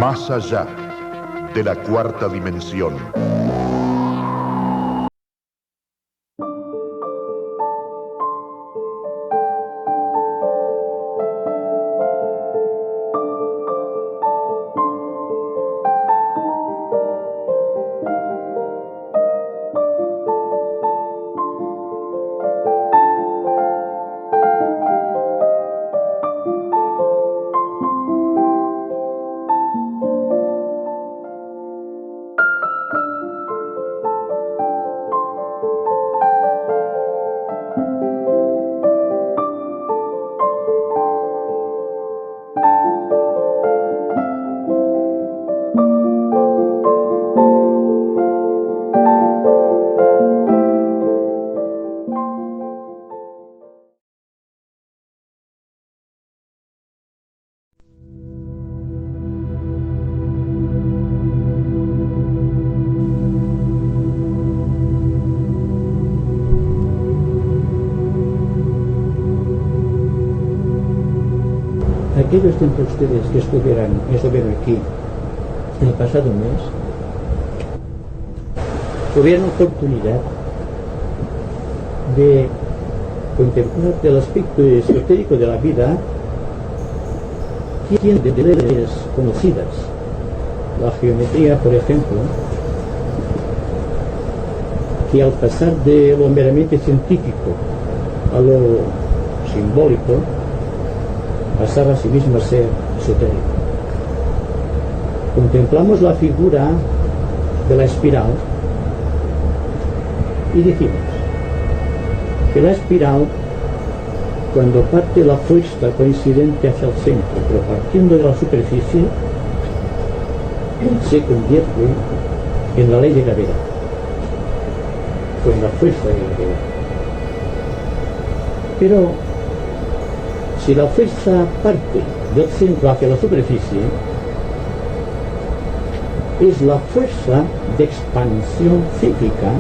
Más allá de la cuarta dimensión. Aquellos de entre ustedes que estuvieron aquí el pasado mes tuvieron oportunidad de contemplar el aspecto esotérico de la vida que tiene de leyes conocidas. La geometría, por ejemplo, que al pasar de lo meramente científico a lo simbólico pasaba a sí mismo a ser esotérico. Contemplamos la figura de la espiral y dijimos que la espiral, cuando parte la fuerza coincidente hacia el centro, pero partiendo de la superficie, se convierte en la ley de gravedad, con la fuerza de gravedad. Pero si la fuerza parte del centro hacia la superficie, es la fuerza de expansión cíclica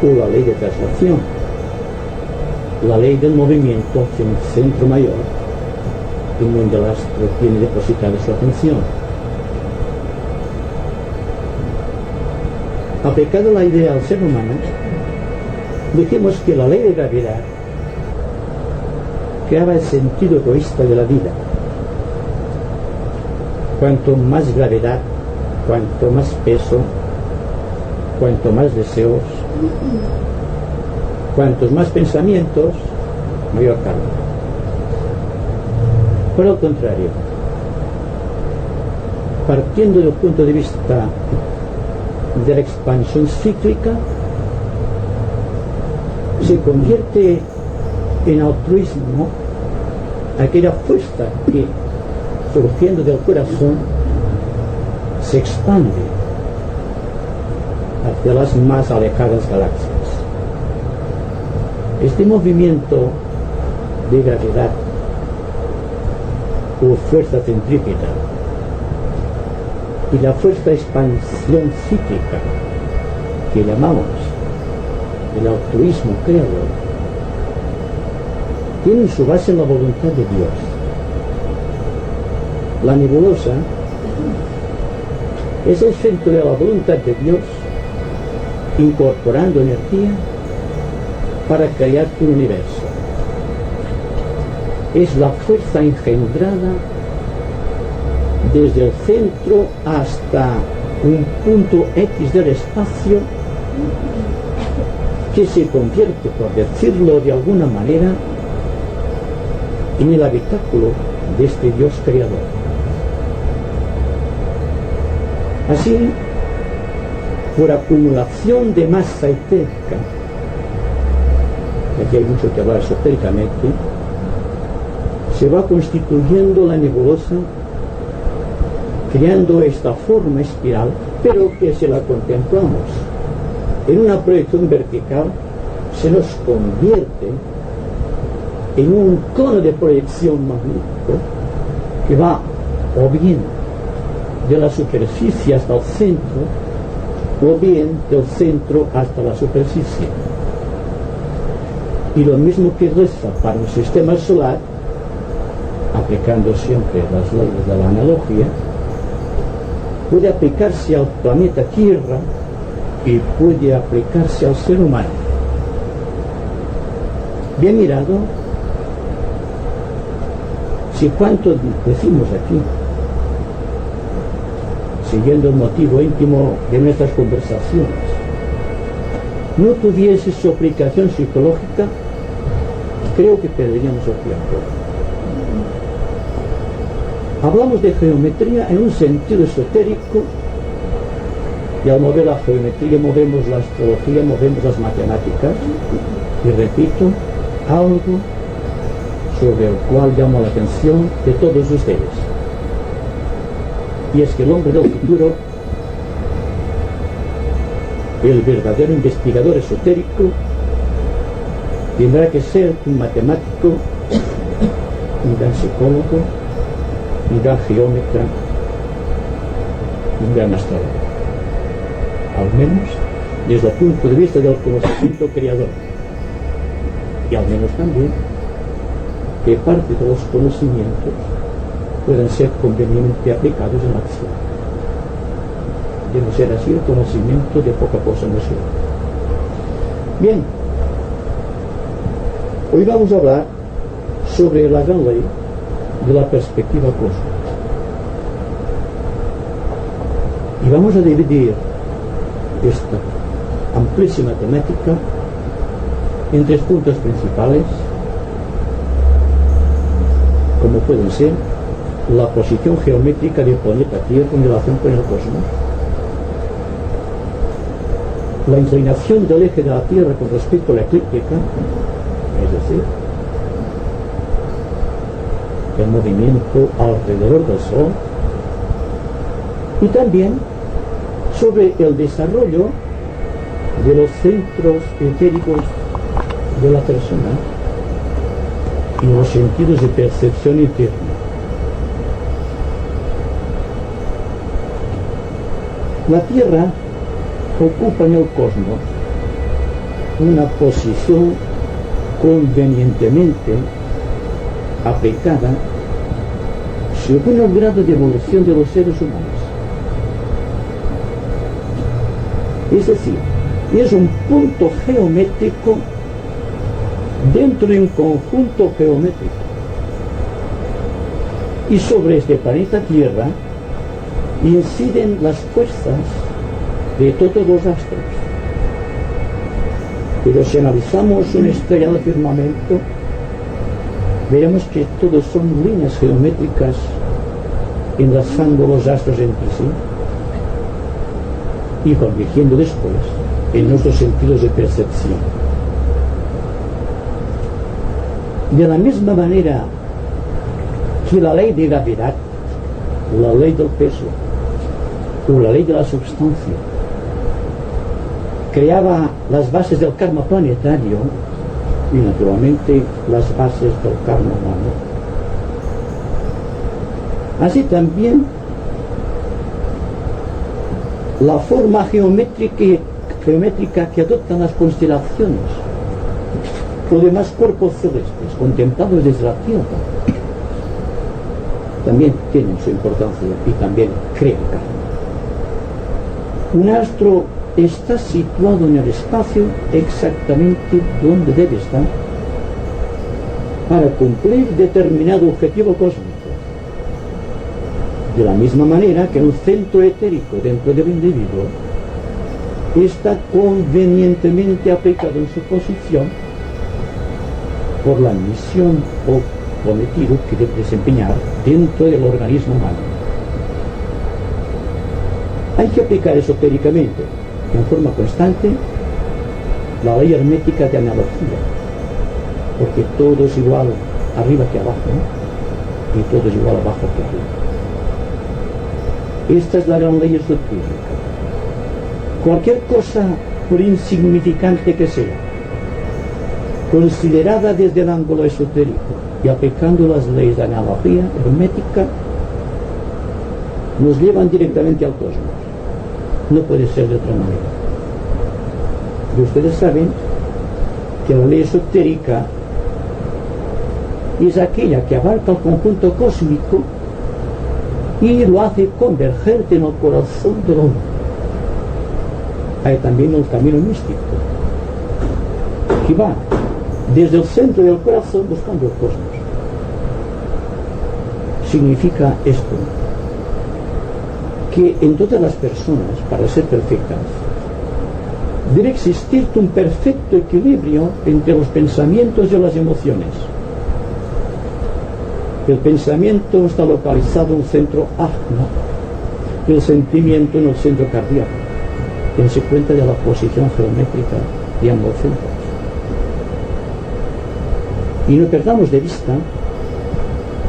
o la ley de traslación, la ley del movimiento hacia un centro mayor, en donde el astro tiene depositada su atención. Aplicada la idea al ser humano, dijimos que la ley de gravedad creaba el sentido egoísta de la vida. Cuanto más gravedad, cuanto más peso, cuanto más deseos, cuantos más pensamientos, mayor karma. Por el contrario, partiendo del punto de vista de la expansión cíclica, se convierte en altruismo aquella fuerza que, surgiendo del corazón, se expande hacia las más alejadas galaxias. Este movimiento de gravedad o fuerza centrípeta y la fuerza de expansión cíclica que llamamos el altruismo creador tienen su base en la voluntad de Dios. La nebulosa es el centro de la voluntad de Dios incorporando energía para crear un universo. Es la fuerza engendrada desde el centro hasta un punto X del espacio que se convierte, por decirlo de alguna manera, en el habitáculo de este Dios creador. Así, por acumulación de masa etérica, aquí hay mucho que hablar esotéricamente, se va constituyendo la nebulosa, creando esta forma espiral, pero que si la contemplamos en una proyección vertical, se nos convierte en un cono de proyección magnético que va o bien de la superficie hasta el centro o bien del centro hasta la superficie. Y lo mismo que reza para un sistema solar, aplicando siempre las leyes de la analogía, puede aplicarse al planeta Tierra y puede aplicarse al ser humano. Bien mirado, si cuanto decimos aquí, siguiendo el motivo íntimo de nuestras conversaciones, no tuviese su aplicación psicológica, creo que perderíamos el tiempo. Hablamos de geometría en un sentido esotérico, y al mover la geometría movemos la astrología, movemos las matemáticas, y repito, algo sobre el cual llamo la atención de todos ustedes. Y es que el hombre del futuro, el verdadero investigador esotérico, tendrá que ser un matemático, un gran psicólogo, un gran geómetra, un gran astrólogo, al menos desde el punto de vista del conocimiento creador, y al menos también que parte de los conocimientos pueden ser convenientemente aplicados en la acción. De no ser así, el conocimiento de poca cosa no sirve. Bien, hoy vamos a hablar sobre la gran ley de la perspectiva cósmica. Y vamos a dividir esta amplísima temática en tres puntos principales, como pueden ser la posición geométrica del planeta Tierra en relación con el cosmos, la inclinación del eje de la Tierra con respecto a la eclíptica, es decir, el movimiento alrededor del Sol, y también sobre el desarrollo de los centros etéricos de la persona y los sentidos de percepción interna. La Tierra ocupa en el cosmos una posición convenientemente aplicada según el grado de evolución de los seres humanos. Es decir, es un punto geométrico dentro de un conjunto geométrico. Y sobre este planeta Tierra inciden las fuerzas de todos los astros. Pero si analizamos una estrella del firmamento, veremos que todos son líneas geométricas enlazando los astros entre sí y convirtiendo después en nuestros sentidos de percepción. De la misma manera que la ley de gravedad, la ley del peso o la ley de la substancia creaba las bases del karma planetario y naturalmente las bases del karma humano, así también la forma geométrica que adoptan las constelaciones o demás cuerpos celestes contemplados desde la Tierra también tienen su importancia y también crean karma. Un astro está situado en el espacio exactamente donde debe estar para cumplir determinado objetivo cósmico. De la misma manera que un centro etérico dentro del individuo está convenientemente aplicado en su posición por la misión o cometido que debe desempeñar dentro del organismo humano. Hay que aplicar esotéricamente, en forma constante, la ley hermética de analogía, porque todo es igual arriba que abajo, ¿no? Y todo es igual abajo que arriba. Esta es la gran ley esotérica. Cualquier cosa, por insignificante que sea, considerada desde el ángulo esotérico y aplicando las leyes de analogía hermética, nos llevan directamente al cosmos. No puede ser de otra manera. Y ustedes saben que la ley esotérica es aquella que abarca el conjunto cósmico y lo hace converger en el corazón del hombre. Hay también el camino místico, que va desde el centro del corazón buscando el cosmos. Significa esto, que en todas las personas, para ser perfectas, debe existir un perfecto equilibrio entre los pensamientos y las emociones. El pensamiento está localizado en el centro ajna y el sentimiento en el centro cardíaco. Dense cuenta de la posición geométrica de ambos centros. Y no perdamos de vista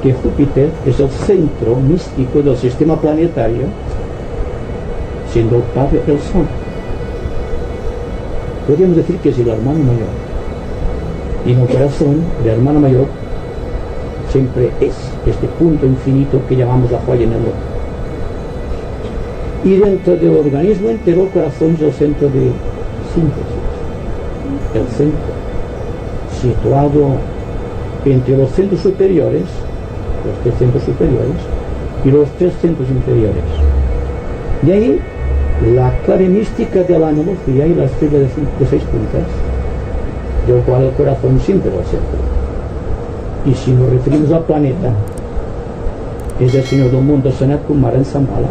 que Júpiter es el centro místico del sistema planetario, siendo el padre del Sol. Podríamos decir que es el hermano mayor. Y en el corazón, el hermano mayor siempre es este punto infinito que llamamos la joya en el ojo. Y dentro del organismo entero, el corazón es el centro de síntesis, el centro situado entre los centros superiores, los 3 centros superiores, y los 3 centros inferiores. De ahí la clave mística de la analogía y la estrella de 6 puntas, del cual el corazón siempre va a ser. Y si nos referimos al planeta, es el señor del mundo Sanat Kumara en Shambhala.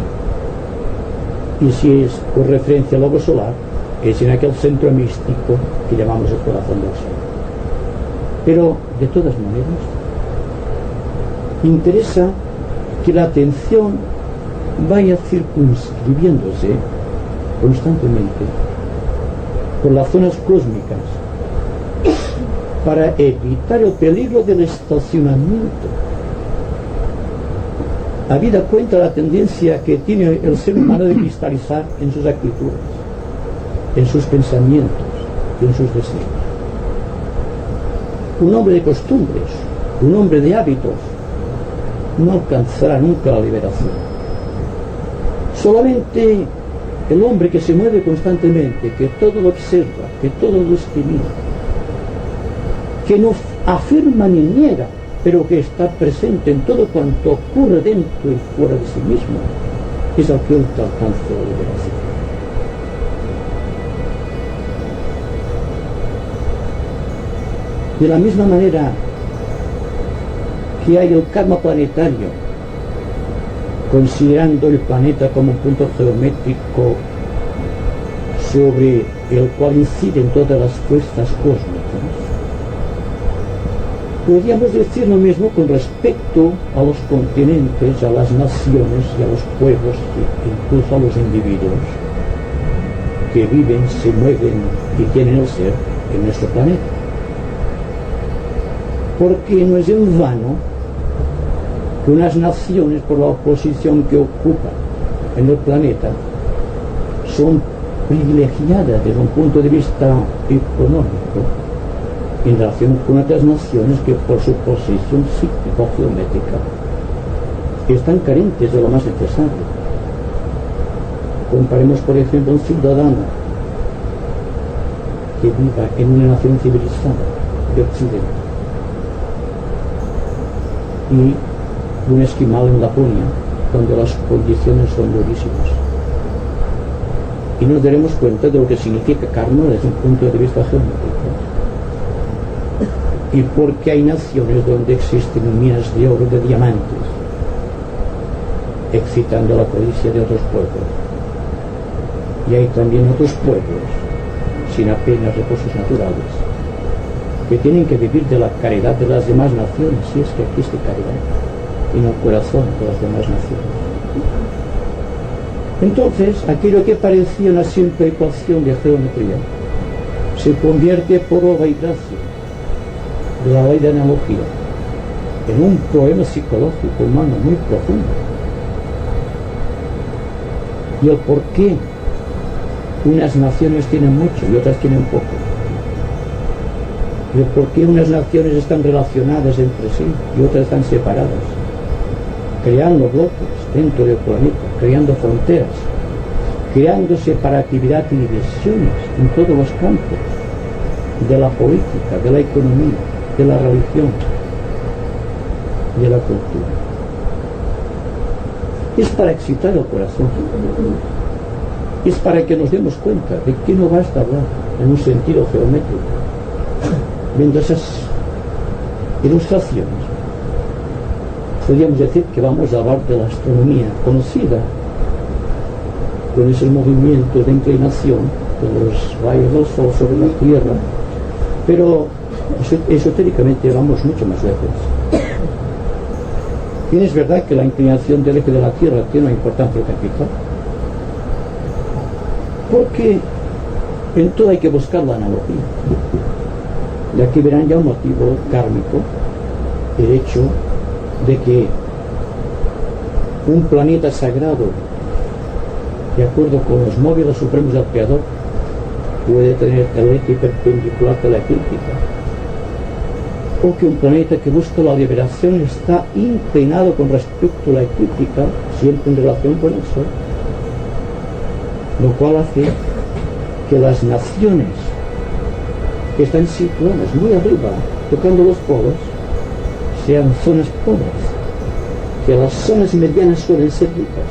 Y si es por referencia al logo solar, es en aquel centro místico que llamamos el corazón del Sol. Pero, de todas maneras, interesa que la atención vaya circunscribiéndose constantemente por las zonas cósmicas para evitar el peligro del estacionamiento. Habida cuenta la tendencia que tiene el ser humano de cristalizar en sus actitudes, en sus pensamientos y en sus deseos. Un hombre de costumbres, un hombre de hábitos, no alcanzará nunca la liberación. Solamente el hombre que se mueve constantemente, que todo lo observa, que todo lo estimula, que no afirma ni niega, pero que está presente en todo cuanto ocurre dentro y fuera de sí mismo, es el que alcanza la liberación. De la misma manera que hay el karma planetario, considerando el planeta como un punto geométrico sobre el cual inciden todas las fuerzas cósmicas, podríamos decir lo mismo con respecto a los continentes, a las naciones y a los pueblos, e incluso a los individuos que viven, se mueven y tienen el ser en nuestro planeta. Porque no es en vano que unas naciones, por la posición que ocupan en el planeta, son privilegiadas desde un punto de vista económico en relación con otras naciones que por su posición psíquico-geométrica están carentes de lo más necesario. Comparemos, por ejemplo, un ciudadano que viva en una nación civilizada de Occidente y un esquimal en Laponia, donde las condiciones son durísimas. Y nos daremos cuenta de lo que significa karma desde un punto de vista geométrico. Y porque hay naciones donde existen minas de oro, de diamantes, excitando la codicia de otros pueblos. Y hay también otros pueblos, sin apenas recursos naturales, que tienen que vivir de la caridad de las demás naciones, si es que existe caridad en el corazón de las demás naciones. Entonces, aquello que parecía una simple ecuación de geometría se convierte por obra y gracia de la ley de analogía en un problema psicológico humano muy profundo. Y el por qué unas naciones tienen mucho y otras tienen poco. Y el por qué unas naciones están relacionadas entre sí y otras están separadas, creando bloques dentro del planeta, creando fronteras, creando separatividad y divisiones en todos los campos de la política, de la economía, de la religión, de la cultura. Es para excitar el corazón. Es para que nos demos cuenta de que no basta hablar en un sentido geométrico. Viendo esas ilustraciones, podríamos decir que vamos a hablar de la astronomía conocida, con esos movimientos de inclinación de los rayos del Sol sobre la Tierra, pero esotéricamente vamos mucho más lejos. Bien, es verdad que la inclinación del eje de la Tierra tiene una importancia capital, porque en todo hay que buscar la analogía. Y aquí verán ya un motivo kármico, el hecho de que un planeta sagrado, de acuerdo con los móviles supremos del Creador, puede tener el eje perpendicular a la eclíptica, o que un planeta que busca la liberación está inclinado con respecto a la eclíptica, siempre en relación con el Sol, lo cual hace que las naciones que están situadas muy arriba, tocando los polos, sean zonas pobres, que las zonas medianas suelen ser ricas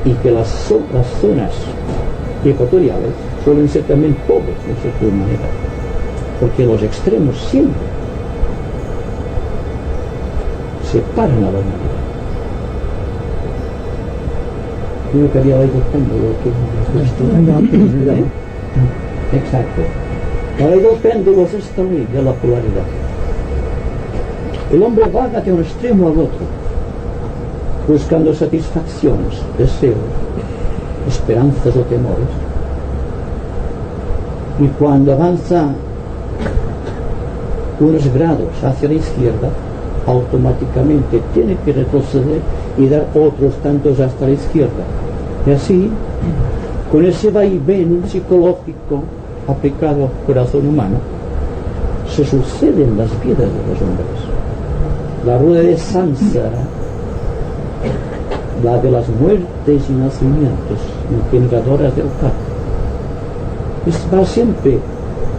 y que las zonas ecuatoriales suelen ser también pobres de cierta manera, porque los extremos siempre separan a la humanidad. Creo que había leído el péndulo. Exacto. Ha leído el péndulo es esta ley de la polaridad. El hombre vaga de un extremo al otro, buscando satisfacciones, deseos, esperanzas o temores. Y cuando avanza unos grados hacia la izquierda, automáticamente tiene que retroceder y dar otros tantos hasta la izquierda. Y así, con ese vaivén psicológico aplicado al corazón humano, se suceden las vidas de los hombres. La rueda de Sánsara, la de las muertes y nacimientos engendradoras del karma, va siempre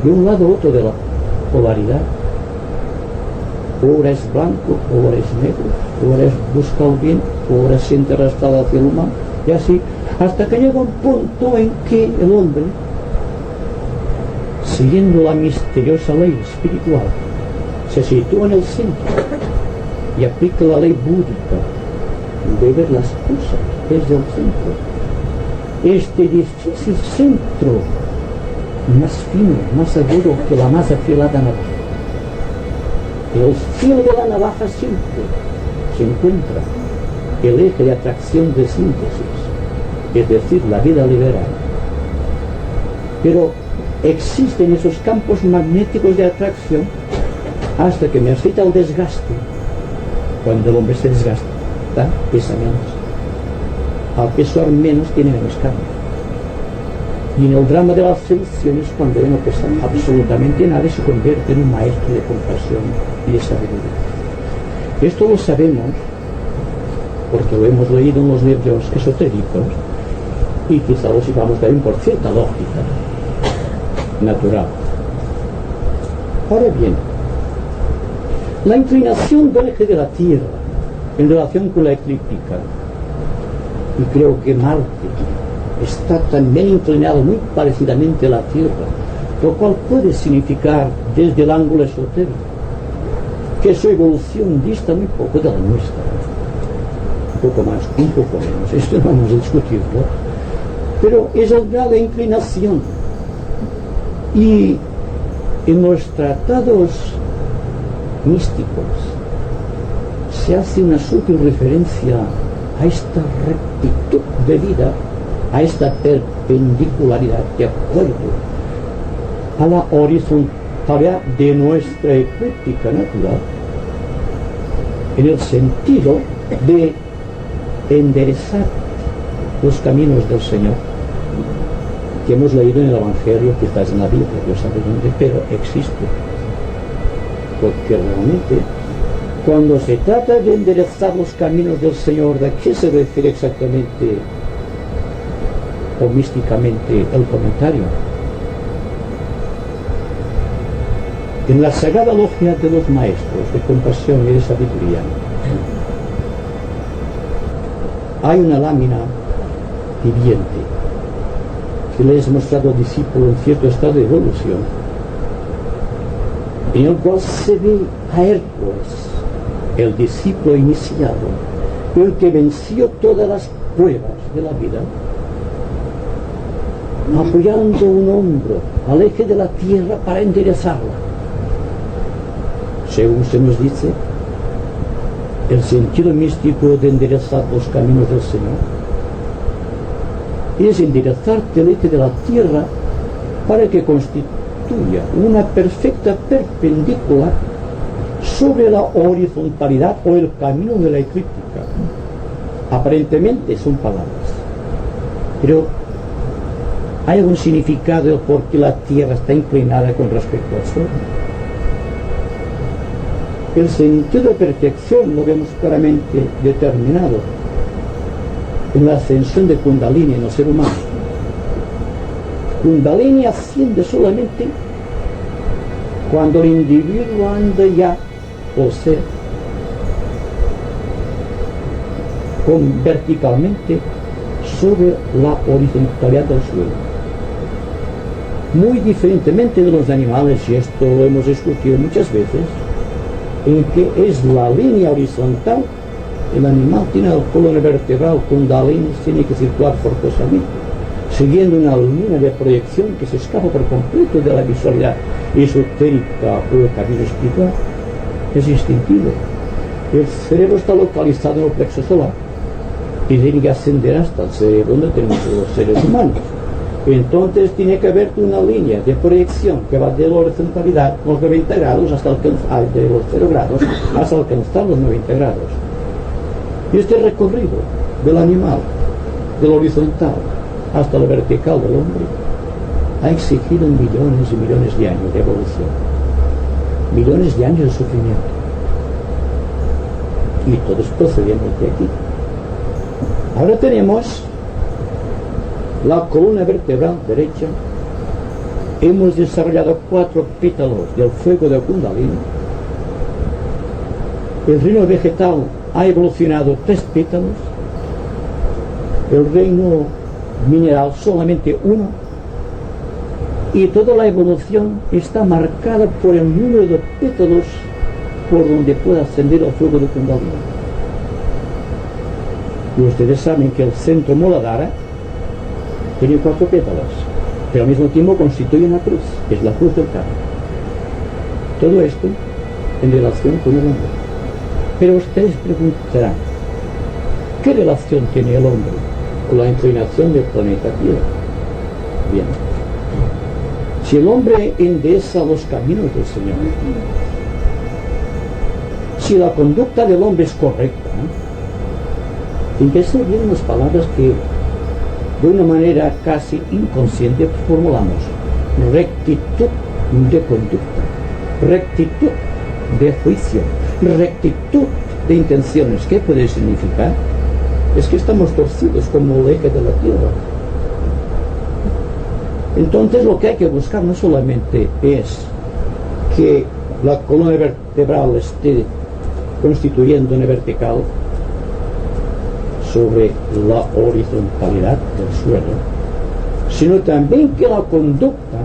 de un lado a otro de la polaridad. Ahora es blanco, ahora es negro, ahora es busca el bien, ahora se siente arrastrado hacia el mal, y así, hasta que llega un punto en que el hombre, siguiendo la misteriosa ley espiritual, se sitúa en el centro y aplica la ley búdica de ver las cosas desde el centro. Este difícil centro, más fino, más agudo que la más afilada navaja. El filo de la navaja siempre se encuentra el eje de atracción de síntesis, es decir, la vida liberal. Pero existen esos campos magnéticos de atracción hasta que me excita el desgaste. Cuando el hombre se desgasta, pesa menos. Al pesar menos tiene menos carne. Y en el drama de la ascensión es cuando ya no pesa absolutamente nada y se convierte en un maestro de compasión y de sabiduría. Esto lo sabemos porque lo hemos leído en los libros esotéricos y quizá lo sigamos también por cierta lógica natural. Ahora bien, la inclinación del eje de la Tierra en relación con la eclíptica, y creo que Marte está también inclinado muy parecidamente a la Tierra, lo cual puede significar desde el ángulo esotérico que su evolución dista muy poco de la nuestra, un poco más, un poco menos, esto no vamos a discutirlo, pero es el grado de inclinación. Y en los tratados místicos se hace una sutil referencia a esta rectitud de vida, a esta perpendicularidad de acuerdo a la horizontalidad de nuestra eclíptica natural, en el sentido de enderezar los caminos del Señor, que hemos leído en el Evangelio, quizás en la Biblia, Dios sabe dónde, pero existe. Porque realmente, cuando se trata de enderezar los caminos del Señor, ¿de qué se refiere exactamente o místicamente el comentario? En la sagrada logia de los maestros de compasión y de sabiduría hay una lámina viviente que le es mostrado al discípulo en cierto estado de evolución, en el cual se ve a Hércules, el discípulo iniciado, el que venció todas las pruebas de la vida, apoyando un hombro al eje de la tierra para enderezarla. Según se nos dice, el sentido místico de enderezar los caminos del Señor es enderezarte el eje de la tierra para que constituya una perfecta perpendicular sobre la horizontalidad o el camino de la eclíptica. Aparentemente son palabras, pero hay algún significado del por qué la tierra está inclinada con respecto al sol. El sentido de perfección lo vemos claramente determinado en la ascensión de Kundalini en el ser humano. Kundalini asciende solamente cuando el individuo anda ya, o sea, verticalmente sobre la horizontalidad del suelo. Muy diferentemente de los animales, y esto lo hemos discutido muchas veces, en que es la línea horizontal, el animal tiene la columna vertebral Kundalini, tiene que circular forzosamente, siguiendo una línea de proyección que se escapa por completo de la visualidad esotérica o el camino espiritual. Es instintivo. El cerebro está localizado en el plexo solar y tiene que ascender hasta el cerebro donde tenemos los seres humanos. Entonces tiene que haber una línea de proyección que va de la horizontalidad, los 90 grados, hasta alcanzar, de los 0 grados, hasta alcanzar los 90 grados. Y este recorrido del animal, del horizontal hasta lo vertical del hombre, ha exigido millones y millones de años de evolución, millones de años de sufrimiento. Y todos procedemos de aquí. Ahora tenemos la columna vertebral derecha. Hemos desarrollado 4 pétalos del fuego de Kundalini. El reino vegetal ha evolucionado 3 pétalos. El reino mineral solamente 1. Y toda la evolución está marcada por el número de pétalos por donde puede ascender el fuego de Kundalini. Y ustedes saben que el centro Muladhara tiene 4 pétalos, pero al mismo tiempo constituye una cruz, que es la cruz del karma. Todo esto en relación con el hombre. Pero ustedes preguntarán, ¿qué relación tiene el hombre con la inclinación del planeta Tierra? Bien, si el hombre endereza los caminos del Señor, si la conducta del hombre es correcta, empiezan bien las palabras que de una manera casi inconsciente formulamos: rectitud de conducta, rectitud de juicio, rectitud de intenciones. ¿Qué puede significar? Es que estamos torcidos como el eje de la tierra. Entonces lo que hay que buscar no solamente es que la columna vertebral esté constituyendo una vertical sobre la horizontalidad del suelo, sino también que la conducta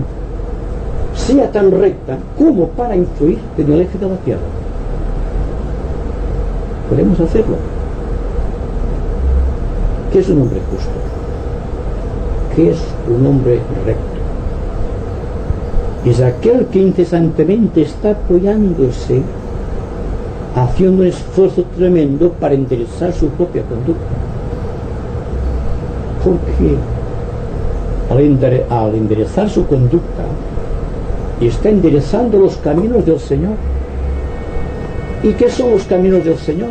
sea tan recta como para influir en el eje de la tierra. Podemos hacerlo. ¿Qué es un hombre justo? ¿Qué es un hombre recto? Es aquel que incesantemente está apoyándose, haciendo un esfuerzo tremendo para enderezar su propia conducta. Porque al enderezar su conducta, está enderezando los caminos del Señor. ¿Y qué son los caminos del Señor?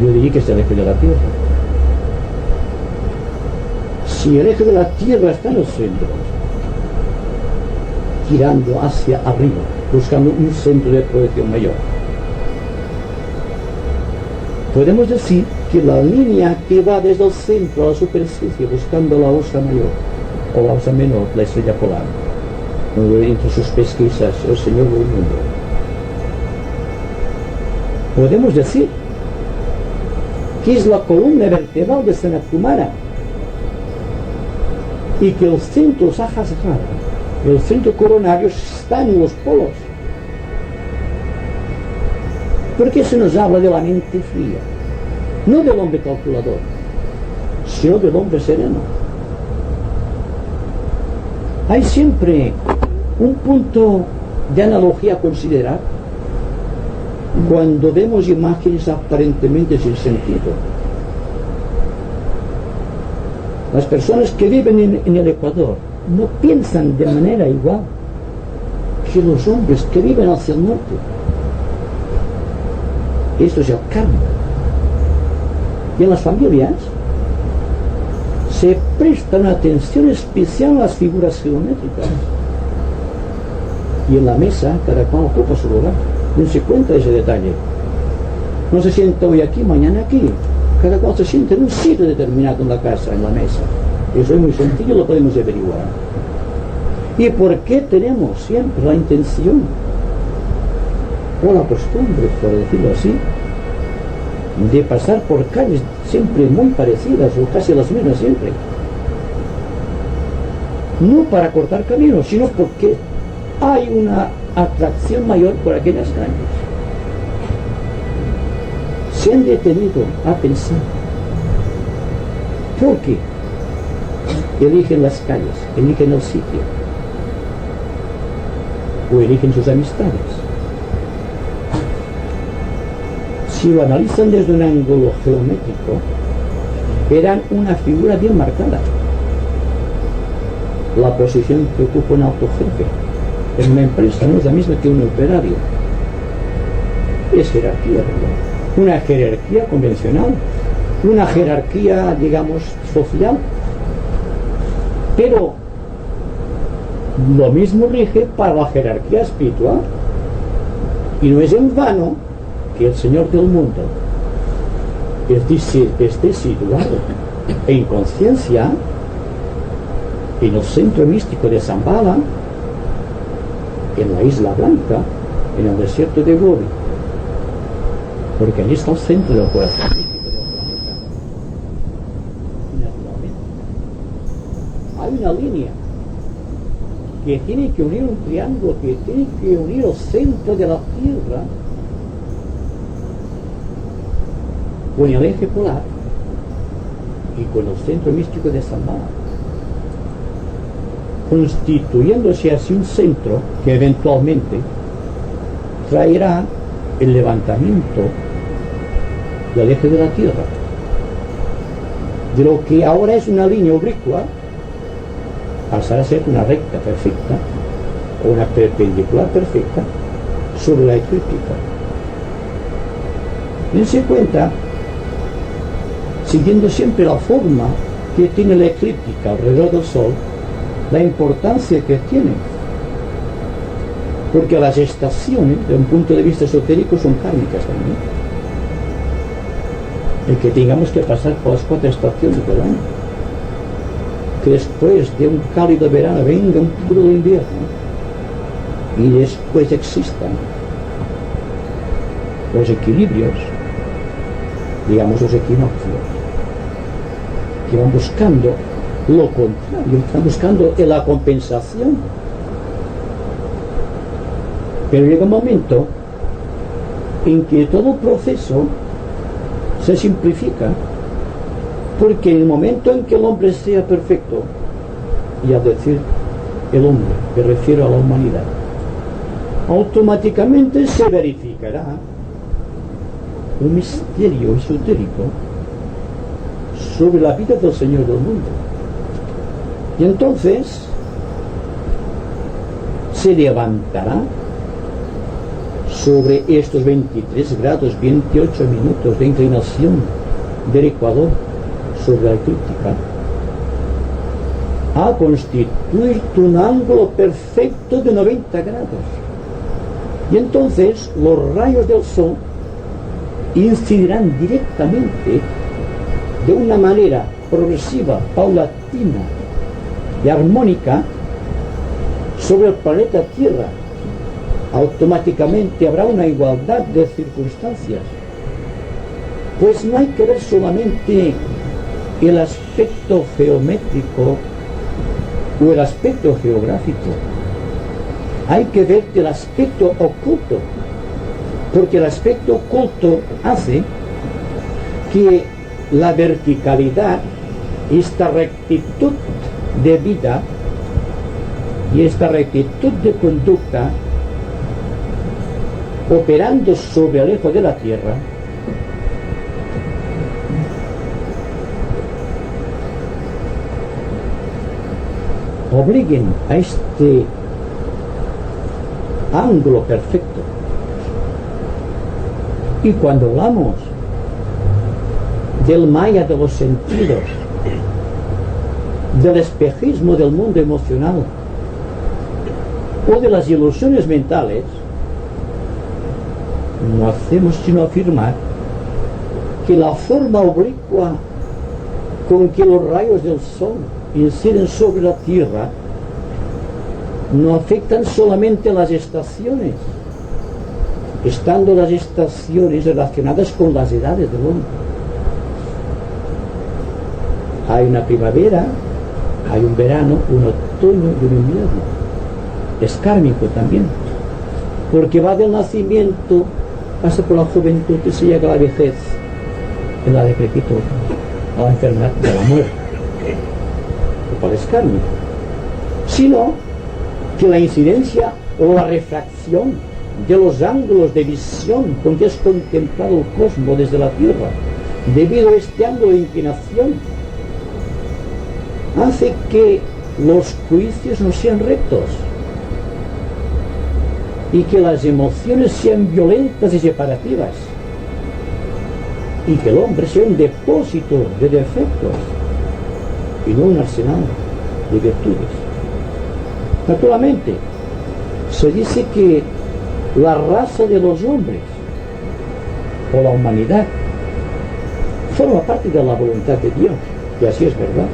Yo diría que es el eje de la tierra. Si el eje de la tierra está en el centro, girando hacia arriba, buscando un centro de proyección mayor, podemos decir que la línea que va desde el centro a la superficie buscando la osa mayor o la osa menor, la estrella polar, entre sus pesquisas, el Señor del mundo. Podemos decir que es la columna vertebral de Sanat Kumara y que el centro Sahasrara, el centro coronario, está en los polos. Porque se nos habla de la mente fría, no del hombre calculador, sino del hombre sereno. Hay siempre un punto de analogía a considerar cuando vemos imágenes aparentemente sin sentido. Las personas que viven en el Ecuador no piensan de manera igual que los hombres que viven hacia el norte. Esto es el karma. Y en las familias se presta una atención especial a las figuras geométricas. Y en la mesa cada cual ocupa su lugar. No se cuenta ese detalle. No se sienta hoy aquí, mañana aquí. Cada cual se sienta en un sitio determinado en la casa, en la mesa. Eso es muy sencillo, lo podemos averiguar. ¿Y por qué tenemos siempre la intención o la costumbre, por decirlo así, de pasar por calles siempre muy parecidas o casi las mismas siempre? No para cortar caminos, sino porque hay una atracción mayor por aquellas calles. Se han detenido a pensar por qué eligen las calles, eligen el sitio o eligen sus amistades. Si lo analizan desde un ángulo geométrico, verán una figura bien marcada. La posición que ocupa un alto jefe en una empresa no es la misma que un operario. Es jerarquía, ¿verdad? Una jerarquía convencional, una jerarquía, digamos, social. Pero lo mismo rige para la jerarquía espiritual. Y no es en vano que el Señor del mundo esté situado en conciencia en el centro místico de Zambala, en la Isla Blanca, en el desierto de Gobi, porque allí está el centro del corazón místico del planeta. Y naturalmente hay una línea que tiene que unir un triángulo, que tiene que unir el centro de la Tierra con el eje polar y con el centro místico de Zambala, constituyéndose así un centro que eventualmente traerá el levantamiento del eje de la Tierra, de lo que ahora es una línea oblicua pasará a ser una recta perfecta o una perpendicular perfecta sobre la eclíptica. Dense cuenta, siguiendo siempre la forma que tiene la eclíptica alrededor del Sol, la importancia que tiene, porque las estaciones, de un punto de vista esotérico, son kármicas también. El que tengamos que pasar por las 4 estaciones del año, que después de un cálido verano venga un crudo invierno y después existan los equilibrios, digamos los equinoccios, que van buscando lo contrario, están buscando la compensación. Pero llega un momento en que todo el proceso se simplifica, porque en el momento en que el hombre sea perfecto, y al decir el hombre me refiero a la humanidad, automáticamente se verificará un misterio esotérico sobre la vida del Señor del mundo. Y entonces se levantará sobre estos 23 grados 28 minutos de inclinación del Ecuador sobre la eclíptica a constituir un ángulo perfecto de 90 grados. Y entonces los rayos del Sol incidirán directamente de una manera progresiva, paulatina y armónica sobre el planeta Tierra, automáticamente habrá una igualdad de circunstancias. Pues no hay que ver solamente el aspecto geométrico o el aspecto geográfico. Hay que ver el aspecto oculto, porque el aspecto oculto hace que la verticalidad, esta rectitud de vida y esta rectitud de conducta, operando sobre el eje de la Tierra, obliguen a este ángulo perfecto. Y cuando hablamos del maya de los sentidos, del espejismo del mundo emocional o de las ilusiones mentales, no hacemos sino afirmar que la forma oblicua con que los rayos del sol inciden sobre la Tierra no afectan solamente las estaciones, estando las estaciones relacionadas con las edades del hombre. Hay una primavera, hay un verano, un otoño y un invierno. Es kármico también, porque va del nacimiento, pasa por la juventud y se llega a la vejez, en la decrepitud, a la enfermedad de la muerte, lo cual es kármico. Sino que la incidencia o la refracción de los ángulos de visión con que es contemplado el cosmos desde la Tierra, debido a este ángulo de inclinación, hace que los juicios no sean rectos y que las emociones sean violentas y separativas, y que el hombre sea un depósito de defectos y no un arsenal de virtudes. Naturalmente, se dice que la raza de los hombres o la humanidad forma parte de la voluntad de Dios, y así es verdad.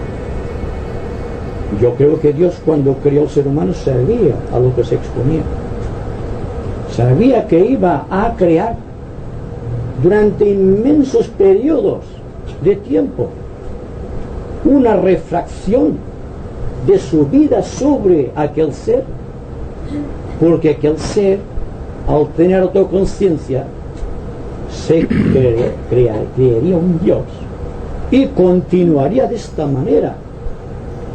Yo creo que Dios, cuando creó al ser humano, sabía a lo que se exponía. Sabía que iba a crear durante inmensos periodos de tiempo una refracción de su vida sobre aquel ser, porque aquel ser, al tener autoconciencia, se crearía un Dios y continuaría de esta manera,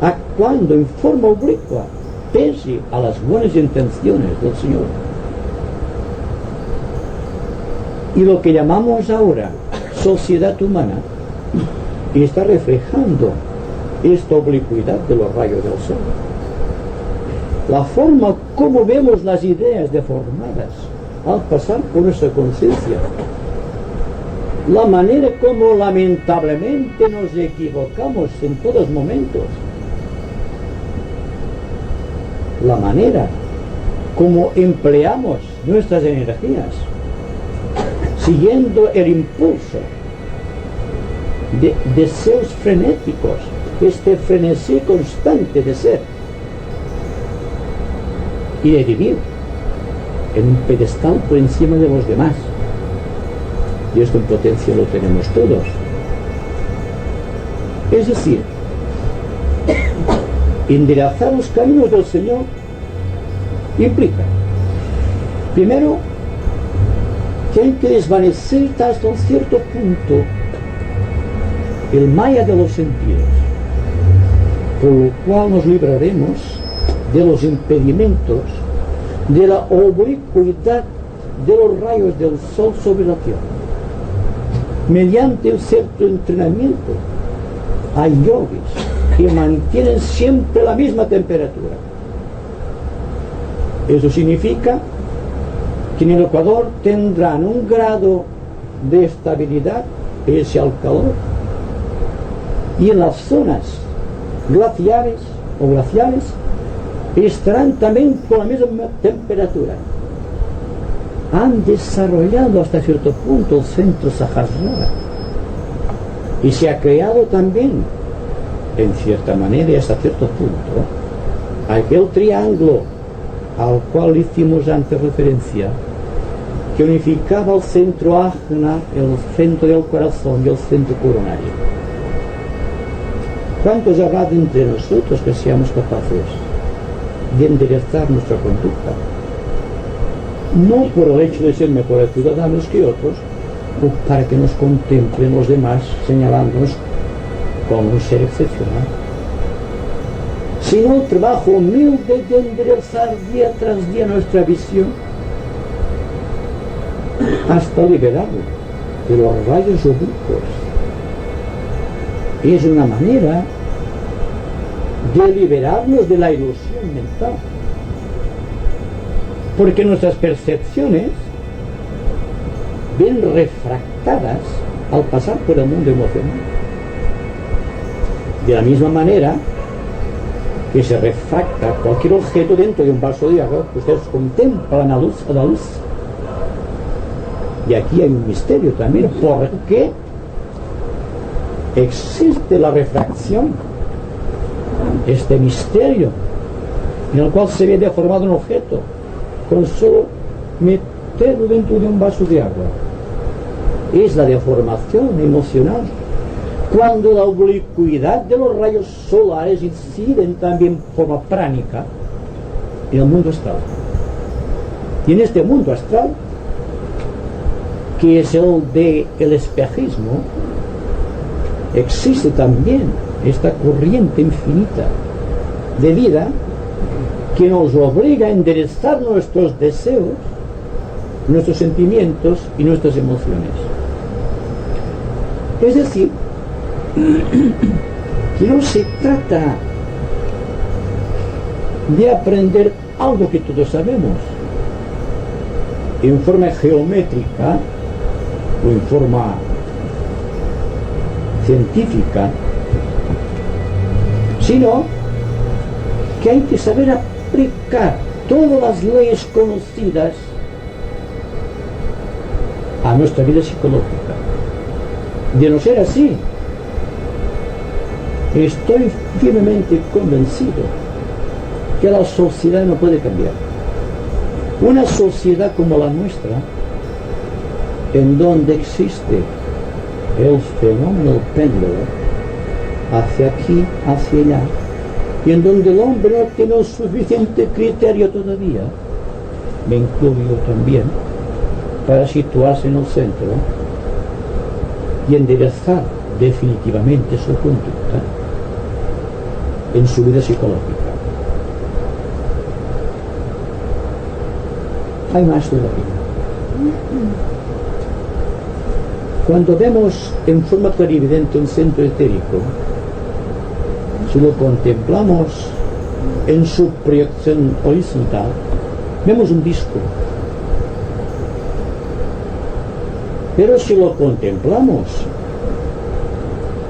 actuando en forma oblicua pese a las buenas intenciones del Señor. Y lo que llamamos ahora sociedad humana está reflejando esta oblicuidad de los rayos del sol. La forma como vemos las ideas deformadas al pasar por nuestra conciencia, la manera como lamentablemente nos equivocamos en todos momentos, la manera como empleamos nuestras energías siguiendo el impulso de deseos frenéticos, este frenesí constante de ser y de vivir en un pedestal por encima de los demás. Y esto en potencia lo tenemos todos. Es decir, enderezar los caminos del Señor implica, primero, que hay que desvanecer hasta un cierto punto el maya de los sentidos, por lo cual nos libraremos de los impedimentos de la oblicuidad de los rayos del sol sobre la tierra. Mediante un cierto entrenamiento, hay yogis que mantienen siempre la misma temperatura. Eso significa que en el Ecuador tendrán un grado de estabilidad pese al calor, y en las zonas glaciares estarán también con la misma temperatura. Han desarrollado hasta cierto punto el centro Sahasrara, y se ha creado también, en cierta manera y hasta cierto punto, aquel triángulo al cual hicimos antes referencia, que unificaba el centro ajna, el centro del corazón y el centro coronario. ¿Cuántos habrá de entre nosotros que seamos capaces de enderezar nuestra conducta? No por el hecho de ser mejores ciudadanos que otros, o para que nos contemplen los demás señalándonos como un ser excepcional, sino el trabajo humilde de enderezar día tras día nuestra visión hasta liberarlo de los rayos oblicuos. Es una manera de liberarnos de la ilusión mental, porque nuestras percepciones ven refractadas al pasar por el mundo emocional, de la misma manera que se refracta cualquier objeto dentro de un vaso de agua que ustedes contemplan a la luz. Y aquí hay un misterio también, porque existe la refracción, este misterio en el cual se ve deformado un objeto con solo meterlo dentro de un vaso de agua. Es la deformación emocional, cuando la oblicuidad de los rayos solares inciden también en forma pránica en el mundo astral. Y en este mundo astral, que es el del espejismo, existe también esta corriente infinita de vida que nos obliga a enderezar nuestros deseos, nuestros sentimientos y nuestras emociones. Es decir, que no se trata de aprender algo que todos sabemos en forma geométrica o en forma científica, sino que hay que saber aplicar todas las leyes conocidas a nuestra vida psicológica. De no ser así, estoy firmemente convencido que la sociedad no puede cambiar. Una sociedad como la nuestra, en donde existe el fenómeno del péndulo, hacia aquí, hacia allá, y en donde el hombre no tiene el suficiente criterio todavía, me incluyo también, para situarse en el centro y enderezar definitivamente su conducta en su vida psicológica. Hay más todavía. Cuando vemos en forma clarividente un centro etérico, si lo contemplamos en su proyección horizontal, vemos un disco. Pero si lo contemplamos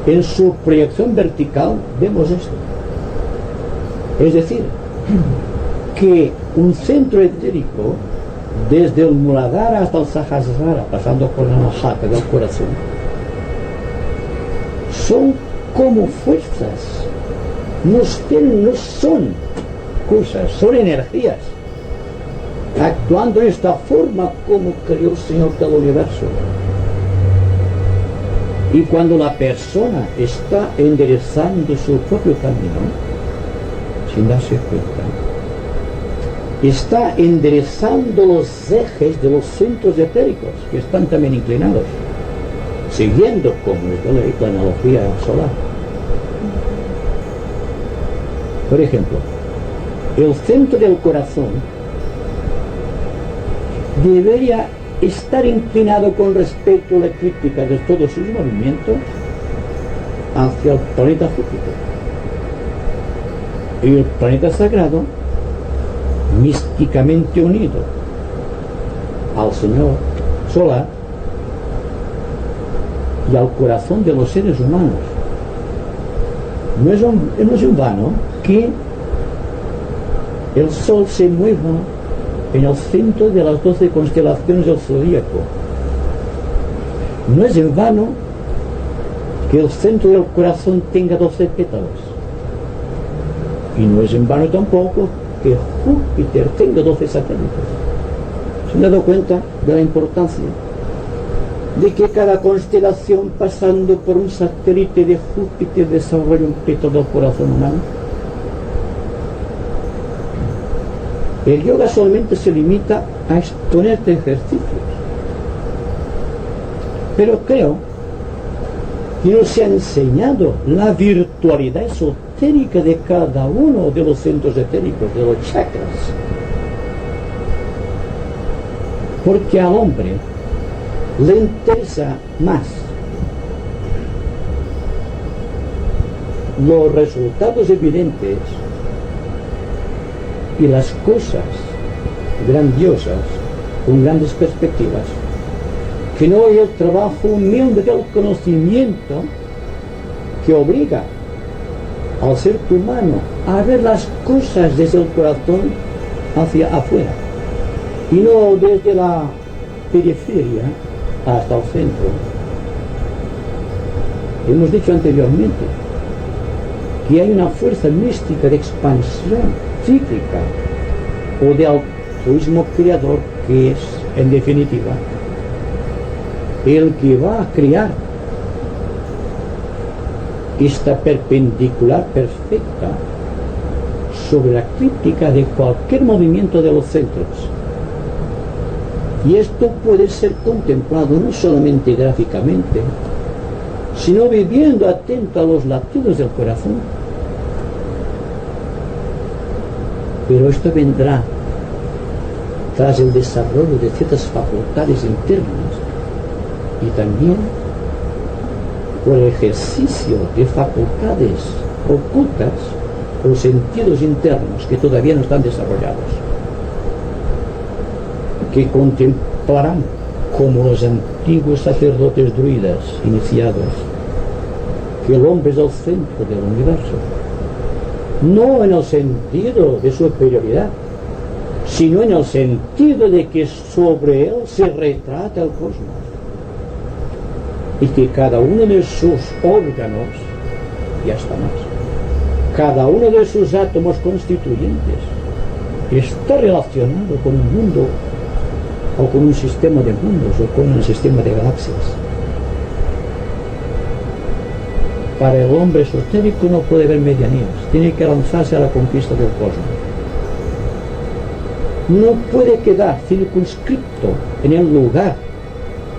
en su proyección vertical, vemos esto. Es decir, que un centro etérico, desde el Muladhara hasta el Sahasrara, pasando por la Mahaka del corazón, son como fuerzas, no son cosas, son energías, actuando en esta forma como creó el Señor del universo. Y cuando la persona está enderezando su propio camino, sin darse cuenta, está enderezando los ejes de los centros etéricos, que están también inclinados, siguiendo, como es de ley, la analogía solar. Por ejemplo, el centro del corazón debería estar inclinado con respecto a la eclíptica de todos sus movimientos hacia el planeta Júpiter. Y el planeta sagrado, místicamente unido al Señor solar y al corazón de los seres humanos. No es en vano que el Sol se mueva en el centro de las 12 constelaciones del zodíaco. No es en vano que el centro del corazón tenga 12 pétalos. Y no es en vano tampoco que Júpiter tenga 12 satélites. ¿Se han dado cuenta de la importancia de que cada constelación pasando por un satélite de Júpiter desarrolla un peto del corazón humano? El yoga solamente se limita a exponerte ejercicios, pero creo que nos se ha enseñado la virtualidad esotérica de cada uno de los centros etéricos, de los chakras, porque al hombre le interesa más los resultados evidentes y las cosas grandiosas con grandes perspectivas, que no hay el trabajo humilde del conocimiento que obliga al ser humano a ver las cosas desde el corazón hacia afuera y no desde la periferia hasta el centro. Hemos dicho anteriormente que hay una fuerza mística de expansión cíclica o de altruismo creador que es, en definitiva, el que va a crear esta perpendicular perfecta sobre la crítica de cualquier movimiento de los centros. Y esto puede ser contemplado no solamente gráficamente, sino viviendo atento a los latidos del corazón. Pero esto vendrá tras el desarrollo de ciertas facultades internas y también por el ejercicio de facultades ocultas o sentidos internos que todavía no están desarrollados, que contemplarán como los antiguos sacerdotes druidas iniciados que el hombre es el centro del universo, no en el sentido de superioridad, sino en el sentido de que sobre él se retrata el cosmos y que cada uno de sus órganos, y hasta más, cada uno de sus átomos constituyentes está relacionado con un mundo o con un sistema de mundos o con un sistema de galaxias. Para el hombre esotérico no puede haber medianías, tiene que lanzarse a la conquista del cosmos. No puede quedar circunscripto en el lugar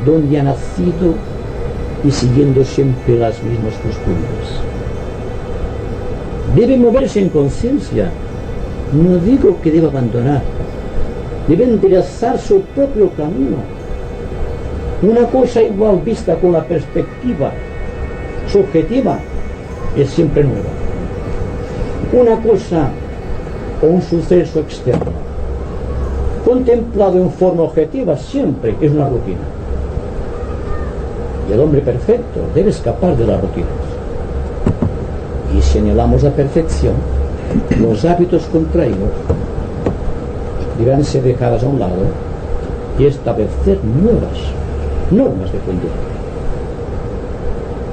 donde ha nacido y siguiendo siempre las mismas costumbres. Debe moverse en conciencia, no digo que deba abandonar, debe enderezar su propio camino. Una cosa igual vista con la perspectiva subjetiva es siempre nueva. Una cosa o un suceso externo contemplado en forma objetiva siempre es una rutina. Y el hombre perfecto debe escapar de las rutinas. Y si anhelamos la perfección, los hábitos contraídos deberán ser dejados a un lado y establecer nuevas normas de conducta.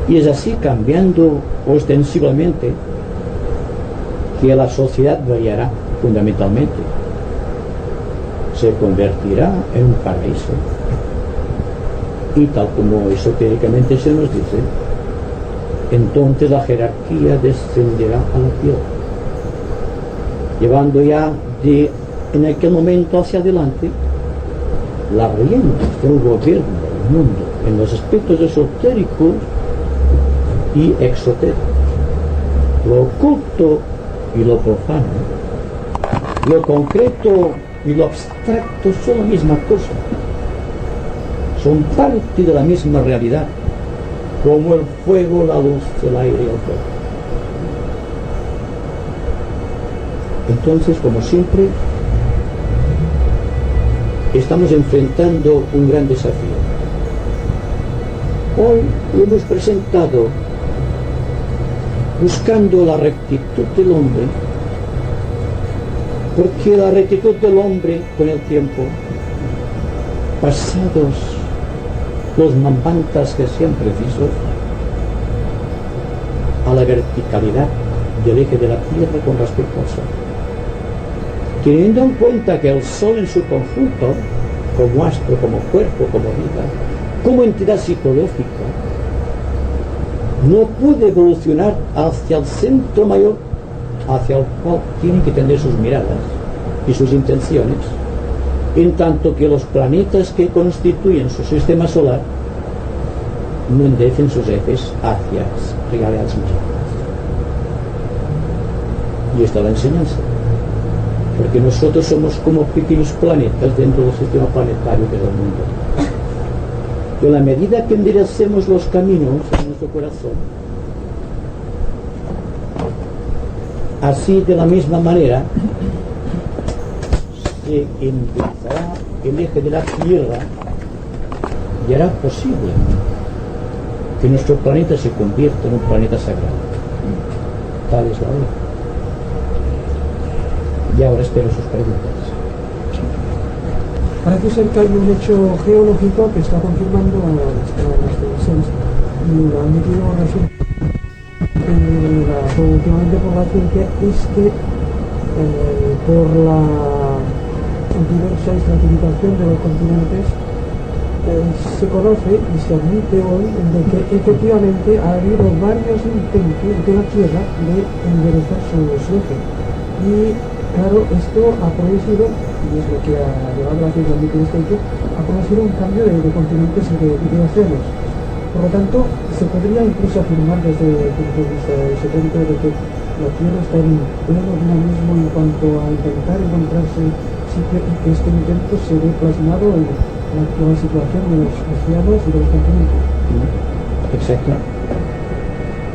Y es así, cambiando ostensiblemente, que la sociedad variará fundamentalmente. Se convertirá en un paraíso. Y tal como esotéricamente se nos dice, entonces la jerarquía descenderá a la tierra, llevando ya en aquel momento hacia adelante las riendas del gobierno del mundo en los aspectos esotéricos y exotéricos, lo oculto y lo profano, lo concreto y lo abstracto son la misma cosa, son parte de la misma realidad, como el fuego, la luz, el aire y el fuego. Entonces, como siempre, estamos enfrentando un gran desafío. Hoy lo hemos presentado buscando la rectitud del hombre, porque la rectitud del hombre con el tiempo, pasados los mambantas que sean precisos, a la verticalidad del eje de la Tierra con respecto al Sol. teniendo en cuenta que el Sol en su conjunto, como astro, como cuerpo, como vida, como entidad psicológica, no puede evolucionar hacia el centro mayor, hacia el cual tienen que tender sus miradas y sus intenciones, en tanto que los planetas que constituyen su sistema solar no enderecen sus ejes hacia realidades más altas. Y esta es la enseñanza, porque nosotros somos como pequeños planetas dentro del sistema planetario que es el mundo. Y a la medida que enderecemos los caminos en nuestro corazón, así de la misma manera se enderezará el eje de la Tierra y hará posible que nuestro planeta se convierta en un planeta sagrado. Tal es la hora. Y ahora espero sus preguntas. Parece ser que hay un hecho geológico que está confirmando las predicciones y lo han metido últimamente por la ciencia, es que por la diversa estratificación de los continentes se conoce y se admite hoy de que efectivamente ha habido varios intentos de la Tierra de enderezar su eje. Y claro, esto ha producido, y es lo que ha llevado a la ciencia a admitir este hecho, ha producido un cambio de continentes y de océanos. Por lo tanto, se podría incluso afirmar desde el punto de vista esotérico de que la Tierra está en pleno dinamismo en cuanto a intentar encontrarse sitio y que este intento se ve plasmado en la actual situación de los océanos y de los continentes. Exacto.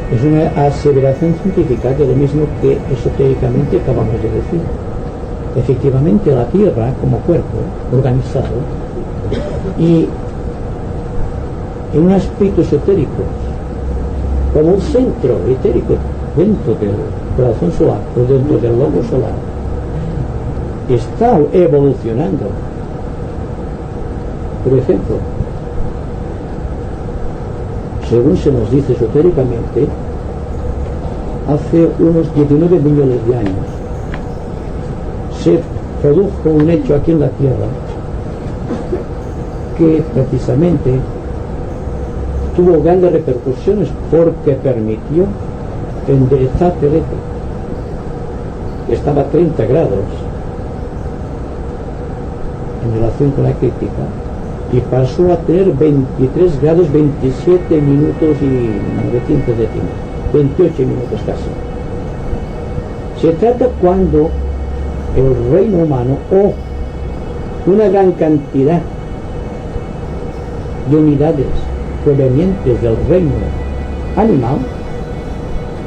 Es una aseveración científica de lo mismo que esotéricamente acabamos de decir. Efectivamente, la Tierra como cuerpo organizado y en un aspecto esotérico, como un centro etérico dentro del corazón solar o dentro del logo solar, está evolucionando. Por ejemplo, según se nos dice esotéricamente, hace unos 19 millones de años se produjo un hecho aquí en la Tierra que precisamente tuvo grandes repercusiones porque permitió enderezar el eje. Estaba a 30 grados en relación con la eclíptica y pasó a tener 23 grados 27 minutos y 900 décimos, 28 minutos casi. Se trata cuando el reino humano o una gran cantidad de unidades provenientes del reino animal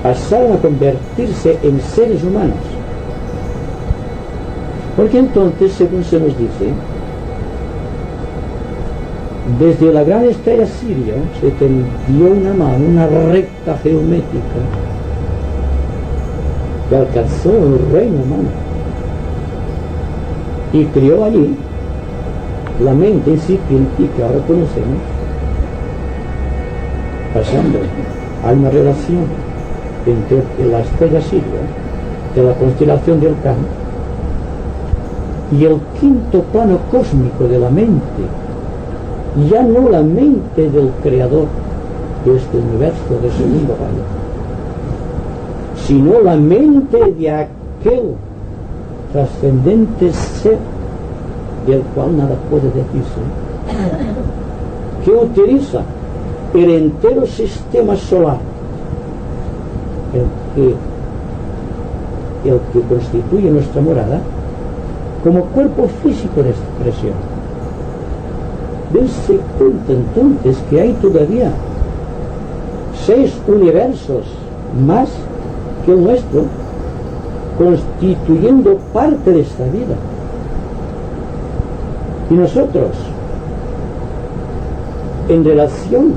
pasaron a convertirse en seres humanos. Porque entonces, según se nos dice, desde la gran estrella Sirio se tendió una mano, una recta geométrica que alcanzó el reino humano y creó allí la mente incipiente que ahora conocemos, pasando a una relación entre la estrella Sirio de la constelación del Can y el quinto plano cósmico de la mente, ya no la mente del creador de este universo, de ese mundo rayo, sino la mente de aquel trascendente ser del cual nada puede decirse, que utiliza el entero sistema solar, el que constituye nuestra morada, como cuerpo físico de expresión. Dense cuenta entonces que hay todavía 6 universos más que el nuestro, constituyendo parte de esta vida. Y nosotros, en relación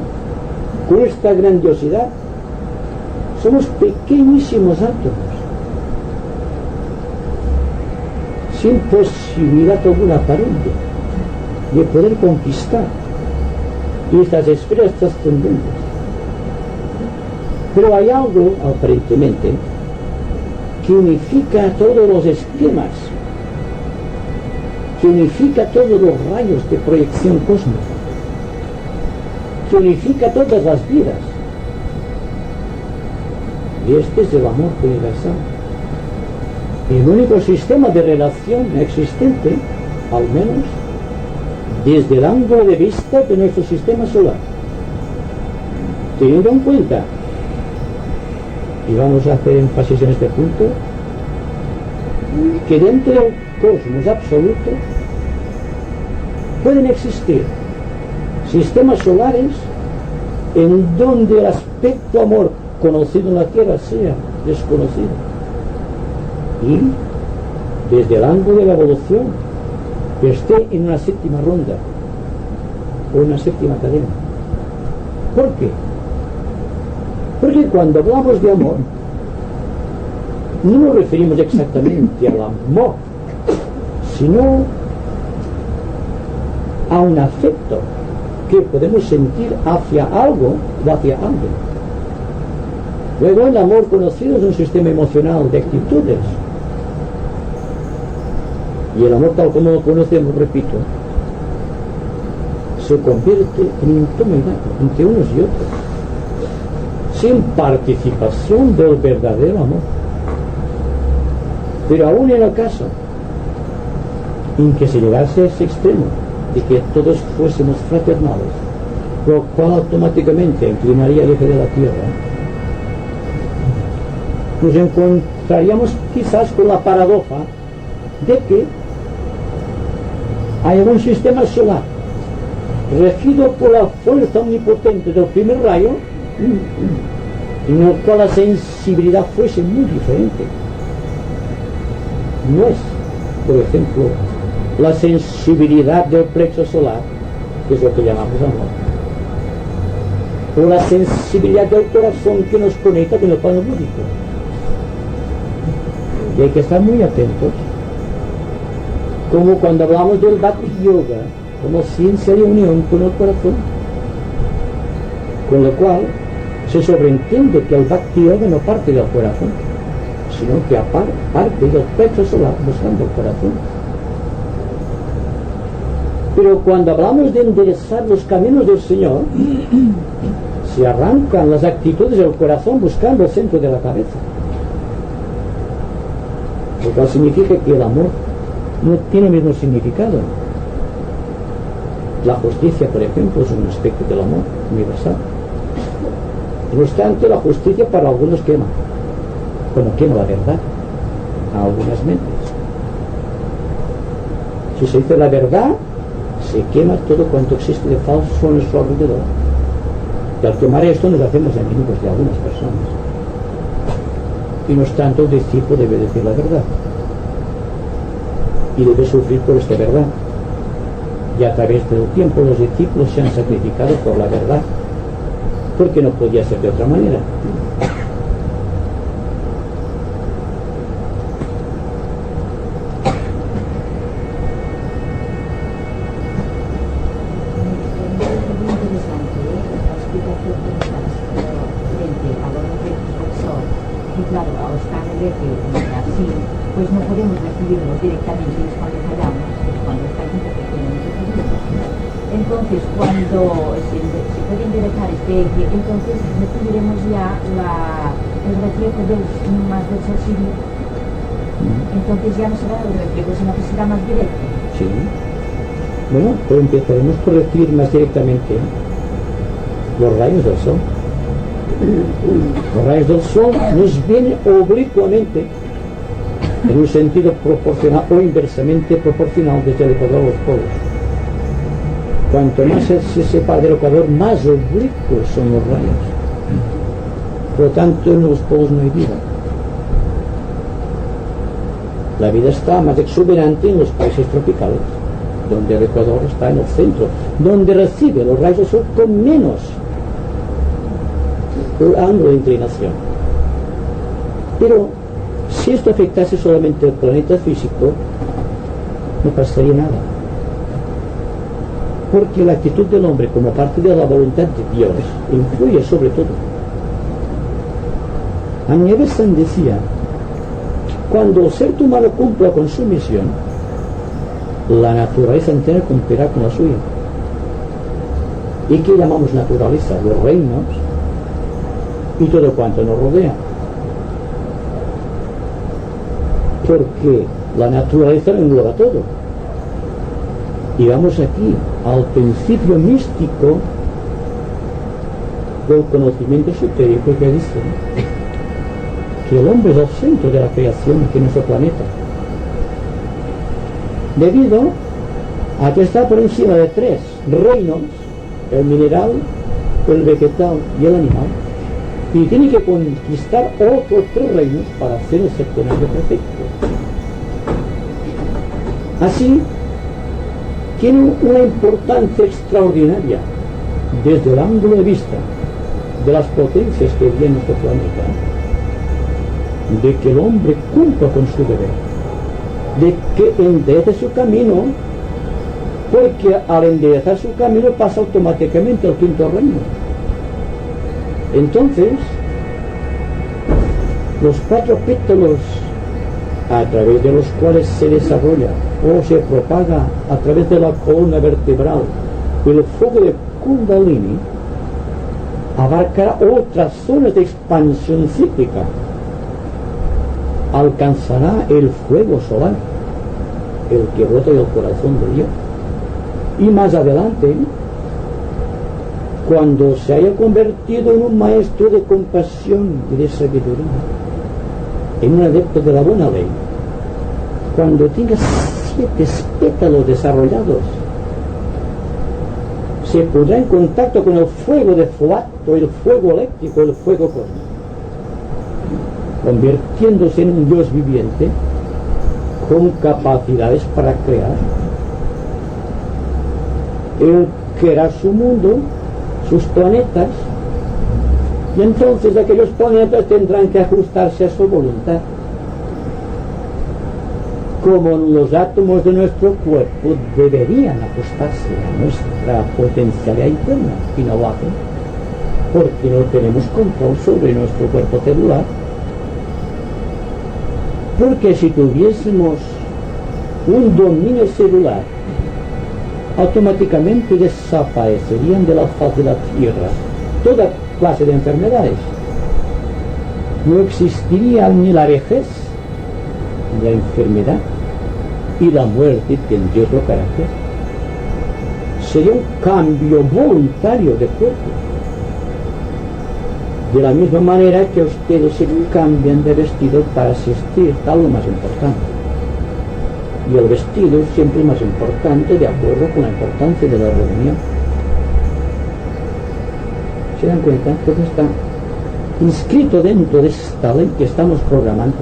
con esta grandiosidad, somos pequeñísimos átomos, sin posibilidad alguna aparente de poder conquistar estas esferas trascendentes. Pero hay algo, aparentemente, que unifica todos los esquemas que unifica todos los rayos de proyección cósmica, que unifica todas las vidas. Y este es el amor universal. El único sistema de relación existente, al menos desde el ángulo de vista de nuestro sistema solar. Teniendo en cuenta, y vamos a hacer énfasis en este punto, que dentro del cosmos absoluto pueden existir sistemas solares en donde el aspecto amor conocido en la Tierra sea desconocido, y desde el ángulo de la evolución esté en una séptima ronda o una séptima cadena. ¿Por qué? Porque cuando hablamos de amor no nos referimos exactamente al amor, sino a un afecto que podemos sentir hacia algo o hacia alguien. Luego el amor conocido es un sistema emocional de actitudes, y el amor tal como lo conocemos, repito, se convierte en intimidad entre unos y otros, sin participación del verdadero amor. Pero aún en el caso en que se llegase a ese extremo de que todos fuésemos fraternales, lo cual automáticamente inclinaría el eje de la Tierra, nos encontraríamos quizás con la paradoja de que hay un sistema solar regido por la fuerza omnipotente del primer rayo, en el cual la sensibilidad fuese muy diferente. No es, por ejemplo, la sensibilidad del plexo solar, que es lo que llamamos amor, o la sensibilidad del corazón que nos conecta con el plano búdico. Y hay que estar muy atentos, como cuando hablamos del Bhakti Yoga, como ciencia de unión con el corazón, con lo cual se sobreentiende que el Bhakti Yoga no parte del corazón, sino que parte del plexo solar buscando el corazón. Pero cuando hablamos de enderezar los caminos del Señor, se arrancan las actitudes del corazón buscando el centro de la cabeza, lo cual significa que el amor no tiene el mismo significado. La justicia, por ejemplo, es un aspecto del amor universal. No obstante, la justicia para algunos quema, como quema la verdad a algunas mentes. Si se dice la verdad, se quema todo cuanto existe de falso a nuestro alrededor. Y al quemar esto nos hacemos enemigos de algunas personas. Y no obstante, el discípulo debe decir la verdad y debe sufrir por esta verdad, y a través del tiempo los discípulos se han sacrificado por la verdad, porque no podía ser de otra manera. Pues no podemos recibirlos directamente cuando fallamos, cuando está en perfección en nuestros vidas. Entonces, cuando se puede enderezar este eje, entonces recibiremos ya el reflejo más del sensible. Entonces ya no será el reflejo, sino que será más directo. Sí. Bueno, pues empezaremos por recibir más directamente los rayos del sol. Los rayos del sol nos vienen oblicuamente en un sentido proporcional o inversamente proporcional desde el ecuador a los polos. Cuanto más se separa del ecuador, más oblicuos son los rayos. Por lo tanto, en los polos no hay vida. La vida está más exuberante en los países tropicales, donde el ecuador está en el centro, donde recibe los rayos del sol con menos ángulo de inclinación. Pero si esto afectase solamente el planeta físico, no pasaría nada, porque la actitud del hombre como parte de la voluntad de Dios influye sobre todo. Añevesan decía: cuando el ser humano cumpla con su misión, la naturaleza entera cumplirá con la suya. ¿Y qué llamamos naturaleza? Los reinos y todo cuanto nos rodea. Porque la naturaleza lo engloba todo. Y vamos aquí al principio místico del conocimiento esotérico que dice que el hombre es el centro de la creación aquí en nuestro planeta, debido a que está por encima de 3 reinos: el mineral, el vegetal y el animal, y tiene que conquistar otros 3 reinos para ser el septenario perfecto. Así, tiene una importancia extraordinaria desde el ángulo de vista de las potencias que viven en nuestro planeta, de que el hombre cumpla con su deber, de que enderece su camino, porque al enderezar su camino pasa automáticamente al 5.º reino. Entonces, los 4 pétalos a través de los cuales se desarrolla o se propaga a través de la columna vertebral el fuego de Kundalini, abarcará otras zonas de expansión cíclica, alcanzará el fuego solar, el que brota del corazón de Dios, y más adelante, cuando se haya convertido en un maestro de compasión y de sabiduría, en un adepto de la buena ley, cuando tenga 7 pétalos desarrollados, se pondrá en contacto con el fuego de Fuato, el fuego eléctrico, el fuego cósmico, convirtiéndose en un Dios viviente con capacidades para crear. Él creará su mundo, sus planetas, y entonces aquellos planetas tendrán que ajustarse a su voluntad. Como los átomos de nuestro cuerpo deberían ajustarse a nuestra potencialidad interna, y no lo hacen, porque no tenemos control sobre nuestro cuerpo celular. Porque si tuviésemos un dominio celular, automáticamente desaparecerían de la faz de la Tierra toda clase de enfermedades. No existiría ni la vejez, ni la enfermedad, y la muerte tendría otro carácter. Sería un cambio voluntario de cuerpo. De la misma manera que ustedes se cambian de vestido para asistir a lo más importante. Y el vestido es siempre más importante de acuerdo con la importancia de la reunión. ¿Se dan cuenta? Todo está inscrito dentro de esta ley que estamos programando,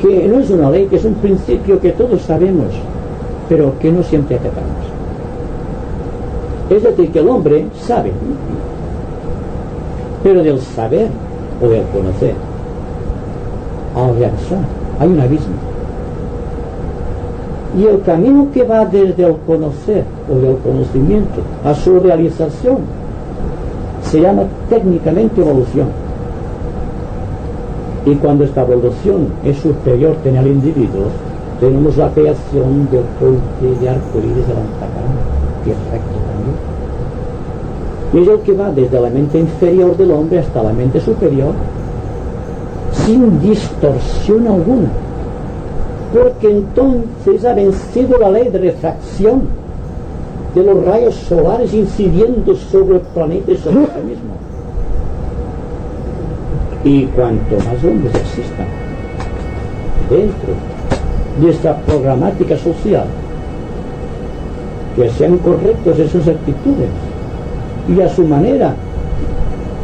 que no es una ley, que es un principio que todos sabemos, pero que no siempre acatamos. Es decir, que el hombre sabe, pero del saber o del conocer al realizar hay un abismo. Y el camino que va desde el conocer o del conocimiento a su realización se llama técnicamente evolución. Y cuando esta evolución es superior en el individuo, tenemos la creación del puente de arcoíris de la Antacana, que es recto también. Y es el que va desde la mente inferior del hombre hasta la mente superior, sin distorsión alguna, porque entonces ha vencido la ley de refracción de los rayos solares incidiendo sobre el planeta y sobre sí mismo. Y cuanto más hombres existan dentro de esta programática social, que sean correctos en sus actitudes y a su manera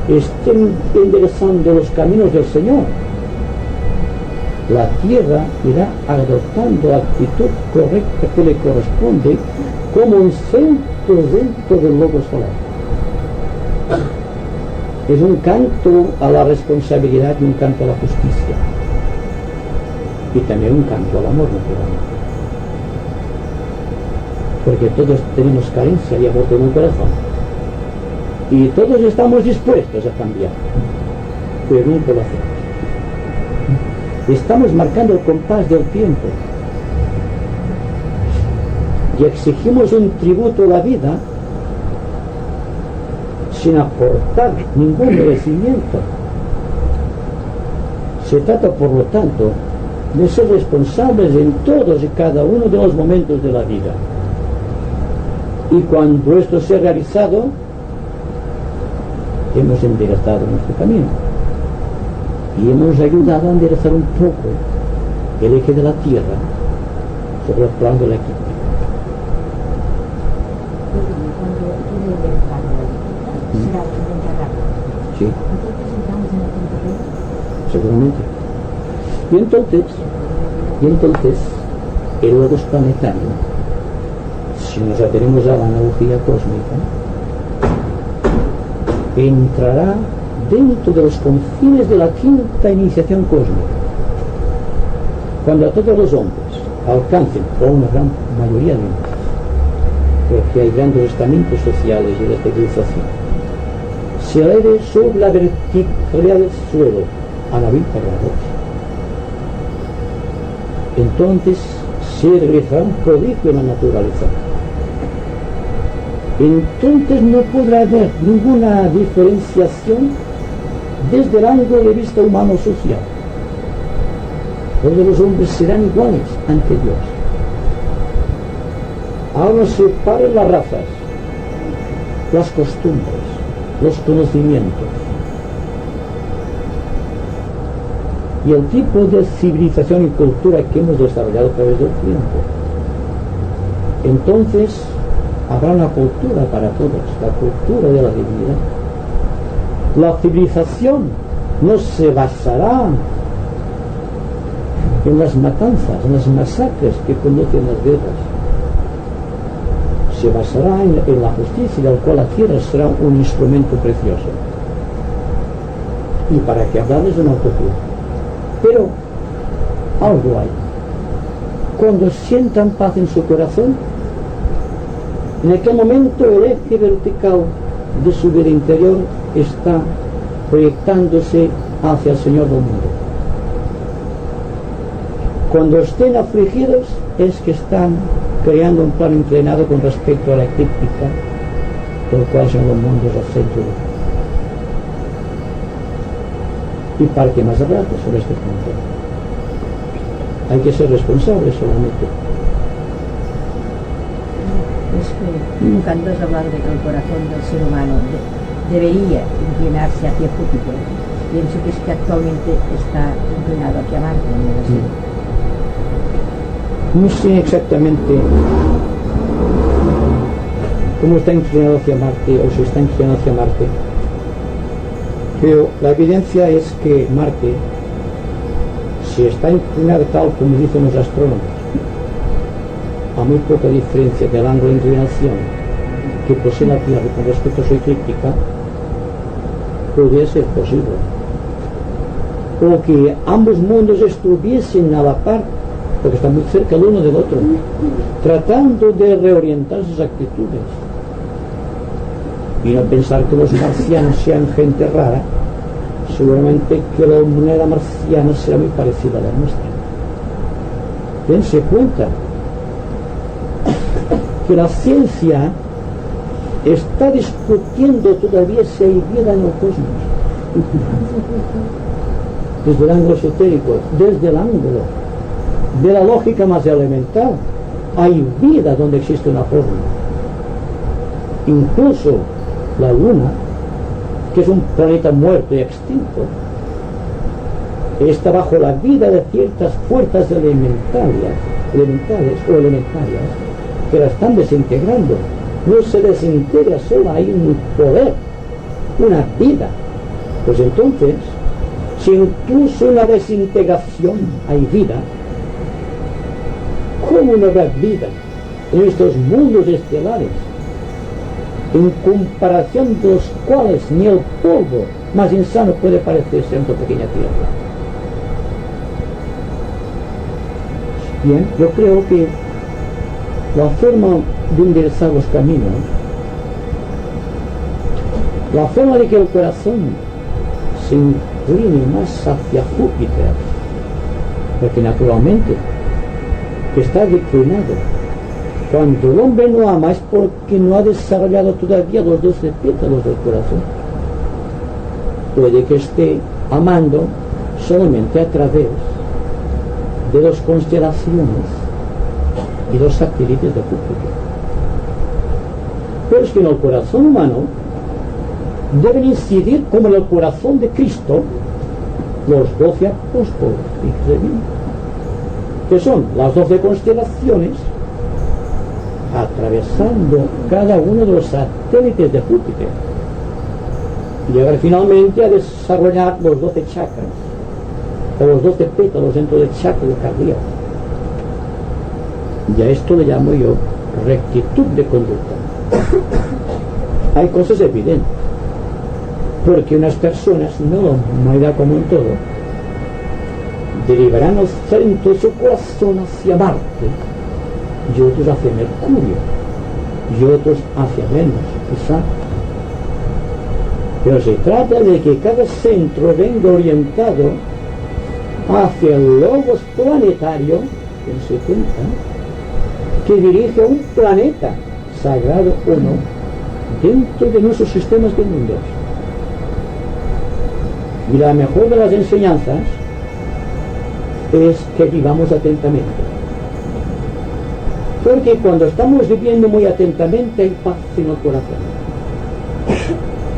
estén enderezando los caminos del Señor, la Tierra irá adoptando la actitud correcta que le corresponde como un centro dentro del logo solar. Es un canto a la responsabilidad y un canto a la justicia, y también un canto al amor, naturalmente, porque todos tenemos carencia y amor en el corazón, y todos estamos dispuestos a cambiar, pero nunca lo hacemos. Estamos marcando el compás del tiempo, y exigimos un tributo a la vida sin aportar ningún merecimiento. Se trata, por lo tanto, de ser responsables en todos y cada uno de los momentos de la vida. Y cuando esto se ha realizado, hemos enderezado nuestro camino y hemos ayudado a enderezar un poco el eje de la Tierra sobre el plano de la equidad. Cuando quiere enderezar la equidad, será bastante rápido. Sí, Entonces entramos en la temporada. seguramente. Y entonces el logos planetario, si nos atenemos a la analogía cósmica, entrará dentro de los confines de la quinta iniciación cósmica, cuando a todos los hombres alcancen, o una gran mayoría de ellos, porque hay grandes estamentos sociales y de civilización, se eleve sobre la verticalidad del suelo a 90 grados. Entonces se realizará un prodigio en la naturaleza. Entonces no podrá haber ninguna diferenciación desde el ángulo de vista humano social. Todos los hombres serán iguales ante Dios. Ahora se separan las razas, las costumbres, los conocimientos y el tipo de civilización y cultura que hemos desarrollado a través del tiempo. Entonces habrá una cultura para todos, la cultura de la divinidad. La civilización no se basará en las matanzas, en las masacres que conducen las guerras. Se basará en la justicia, del cual la tierra será un instrumento precioso. Y para que hablarles de una utopía. Pero algo hay. Cuando sientan paz en su corazón, en aquel momento el eje vertical de su vida interior está proyectándose hacia el Señor del mundo. Cuando estén afligidos es que están creando un plano inclinado con respecto a la eclíptica, por el cual son los mundos al centro. Y para que más habrá sobre este punto. Hay que ser responsables solamente. Es que cuando has hablado de que el corazón del ser humano debería inclinarse hacia Júpiter, pienso que es que actualmente está inclinado hacia Marte, ¿no? Así. No sé exactamente cómo está inclinado hacia Marte o si está inclinado hacia Marte, pero la evidencia es que Marte, si está inclinado tal como dicen los astrónomos, a muy poca diferencia del ángulo de inclinación que posee la Tierra con respecto a su eclíptica, podría ser posible. O que ambos mundos estuviesen a la par, porque están muy cerca el uno del otro, tratando de reorientar sus actitudes. Y no pensar que los marcianos sean gente rara, seguramente que la humanidad marciana será muy parecida a la nuestra. Dense cuenta que la ciencia está discutiendo todavía si hay vida en el cosmos. Desde el ángulo esotérico, desde el ángulo de la lógica más elemental, hay vida donde existe una forma. Incluso la Luna, que es un planeta muerto y extinto, está bajo la vida de ciertas fuerzas elementales que la están desintegrando. No se desintegra, solo hay un poder, una vida. Pues entonces, si incluso en la desintegración hay vida, ¿cómo no habrá vida en estos mundos estelares, en comparación de los cuales ni el polvo más insano puede parecerse en tu pequeña tierra? Bien, yo creo que la forma de enderezar los caminos, la forma de que el corazón se incline más hacia Júpiter, porque naturalmente que está declinado Cuando el hombre no ama es porque no ha desarrollado todavía los 12 pétalos del corazón. Puede que esté amando solamente a través de las constelaciones y los satélites de Júpiter. Pero es que en el corazón humano deben incidir, como en el corazón de Cristo, los 12 apóstoles, fíjese bien, que son las 12 constelaciones atravesando cada uno de los satélites de Júpiter y llegar finalmente a desarrollar los 12 chakras o los 12 pétalos dentro del chakra cardíaco. Y a esto le llamo yo rectitud de conducta. Hay cosas evidentes, porque unas personas, no la humanidad como en todo, derivarán el centro de su corazón hacia Marte y otros hacia Mercurio y otros hacia Venus, quizá. Pero se trata de que cada centro venga orientado hacia el logos planetario, en su cuenta, que dirige a un planeta, sagrado o no, dentro de nuestros sistemas de mundos. Y la mejor de las enseñanzas es que vivamos atentamente. Porque cuando estamos viviendo muy atentamente hay paz en el corazón.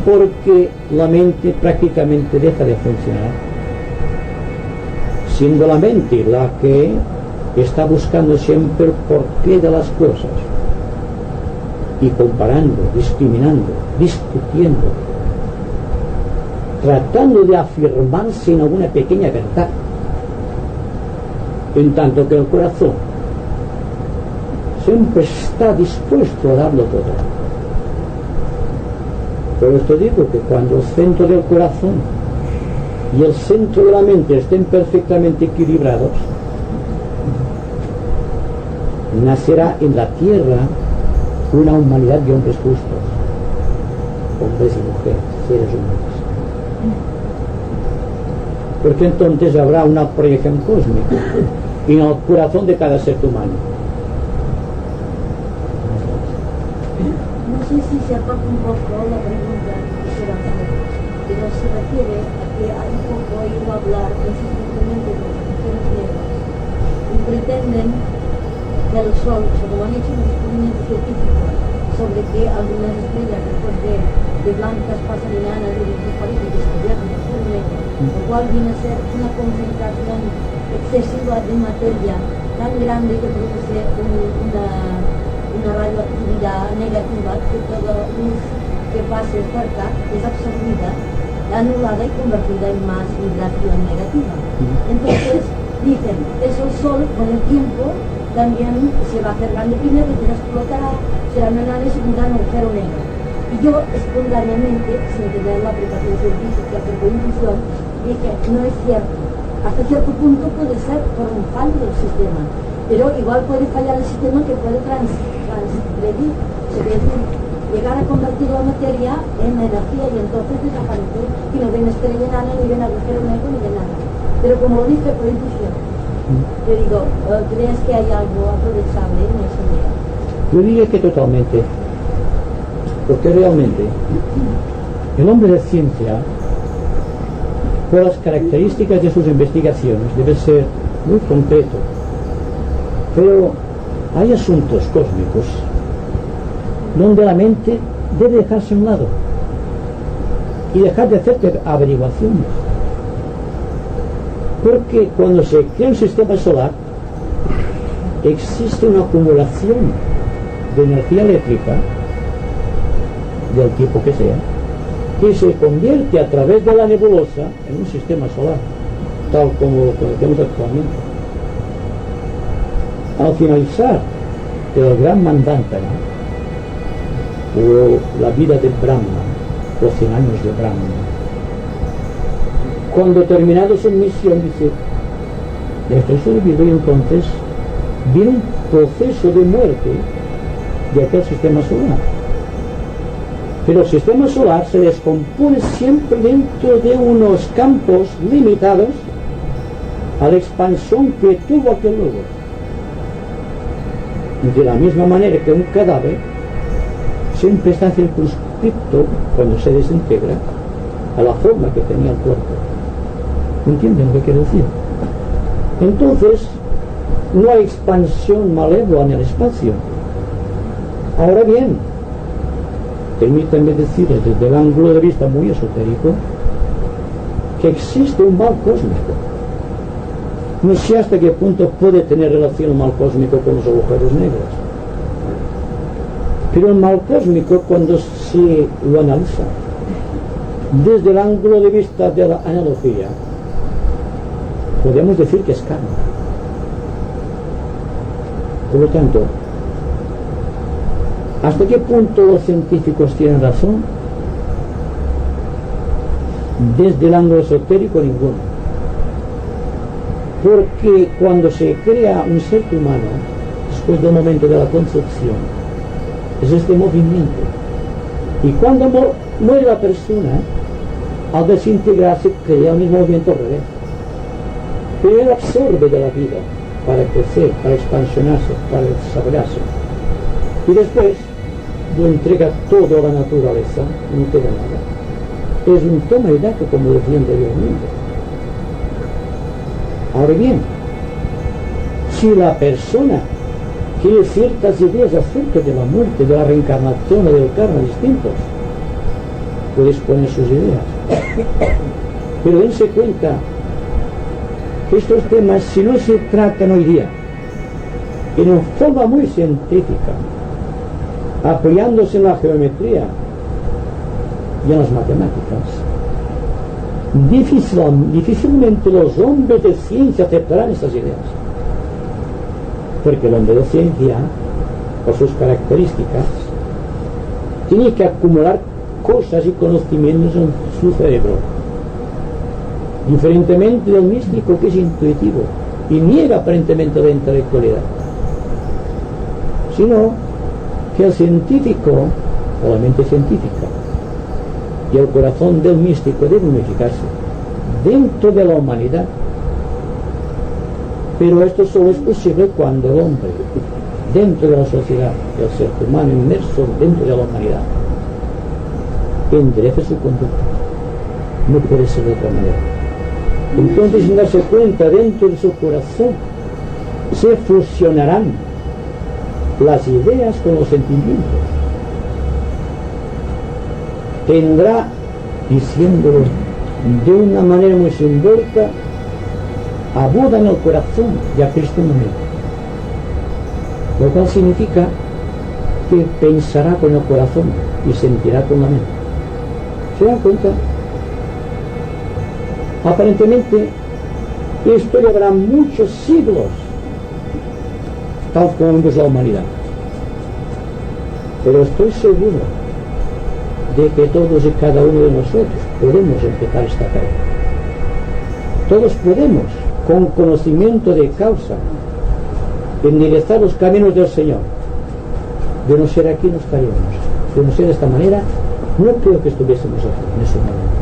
Porque la mente prácticamente deja de funcionar, siendo la mente la que está buscando siempre el porqué de las cosas y comparando, discriminando, discutiendo, tratando de afirmarse en alguna pequeña verdad, en tanto que el corazón siempre está dispuesto a darlo todo. Por esto digo que cuando el centro del corazón y el centro de la mente estén perfectamente equilibrados, nacerá en la tierra una humanidad de hombres justos, hombres y mujeres, seres humanos. Porque entonces habrá una proyección cósmica en el corazón de cada ser humano. No sé si se aparta un poco la pregunta que quisiera hacer, pero se refiere a que hay poco oído hablar insistentemente de las mujeres negras y pretenden que el Sol, como han hecho un descubrimiento científico sobre que algunas estrellas después de blancas pasan enanas y después parecen descubiertas por ser negro, lo cual viene a ser una concentración excesiva de materia tan grande que produce una radioactividad negativa, que toda luz que pase cerca es absorbida, anulada y convertida en más vibración negativa. Entonces dicen, eso el Sol con el tiempo también se va a hacer grande primero, que explotará, será una nave y un gran agujero negro. Y yo espontáneamente, sin tener la aplicación científica, pero por intuición, dije, no es cierto. Hasta cierto punto puede ser por un fallo del sistema, pero igual puede fallar el sistema que puede transgredir, es decir, llegar a convertir la materia en energía y entonces desaparecer y no ven estrella enana, ni ven agujero negro, ni ven nada. Pero como lo dije por intuición, te digo, ¿crees que hay algo aprovechable en esa idea? Yo diría que totalmente, porque realmente el hombre de ciencia, por las características de sus investigaciones, debe ser muy concreto, pero hay asuntos cósmicos donde la mente debe dejarse a un lado y dejar de hacer averiguaciones, porque cuando se crea un sistema solar existe una acumulación de energía eléctrica del tipo que sea, que se convierte a través de la nebulosa en un sistema solar, tal como lo conocemos actualmente. Al finalizar el gran Manvantara, o la vida de Brahma, los 100 años de Brahma, cuando terminado su misión, dice, estoy servido, y entonces viene un proceso de muerte de aquel sistema solar. Pero el sistema solar se descompone siempre dentro de unos campos limitados a la expansión que tuvo aquel lugar. de la misma manera que un cadáver siempre está circunscrito, cuando se desintegra, a la forma que tenía el cuerpo. ¿Entienden lo que quiero decir? Entonces, no hay expansión malévola en el espacio. Ahora bien, permítanme decirles desde el ángulo de vista muy esotérico que existe un mal cósmico. No sé hasta qué punto puede tener relación el mal cósmico con los agujeros negros. Pero el mal cósmico, cuando se lo analiza desde el ángulo de vista de la analogía, podemos decir que es karma. Por lo tanto, ¿hasta qué punto los científicos tienen razón? Desde el ángulo esotérico, ninguno. Porque cuando se crea un ser humano, después del momento de la concepción, es este movimiento. Y cuando muere la persona, al desintegrarse, crea el mismo movimiento al revés. Pero él absorbe de la vida para crecer, para expansionarse, para desarrollarse. Y después lo entrega todo a la naturaleza, no queda nada. Es un toma y daca, como decía anteriormente. Ahora bien, si la persona tiene ciertas ideas acerca de la muerte, de la reencarnación o del karma distintos, puede exponer sus ideas. Pero dense cuenta que estos temas, si no se tratan hoy día en forma muy científica, apoyándose en la geometría y en las matemáticas, difícilmente los hombres de ciencia aceptarán estas ideas. Porque el hombre de ciencia, por sus características, tiene que acumular cosas y conocimientos en su cerebro, diferentemente del místico, que es intuitivo y niega aparentemente la intelectualidad, sino que el científico, o la mente científica, y el corazón del místico deben unificarse dentro de la humanidad. Pero esto solo es posible cuando el hombre, dentro de la sociedad, el ser humano inmerso dentro de la humanidad, enderece su conducta. No puede ser de otra manera. Entonces, sin darse cuenta, dentro de su corazón se fusionarán las ideas con los sentimientos. Tendrá, diciéndolo de una manera muy simbólica, a Buda en el corazón y a Cristo en la mente. Lo cual significa que pensará con el corazón y sentirá con la mente. ¿Se dan cuenta? Aparentemente esto llevará muchos siglos, tal como vemos la humanidad. Pero estoy seguro de que todos y cada uno de nosotros podemos empezar esta tarea. Todos podemos, con conocimiento de causa, enderezar los caminos del Señor. De no ser aquí no estaríamos. De no ser de esta manera, no creo que estuviésemos aquí en ese momento.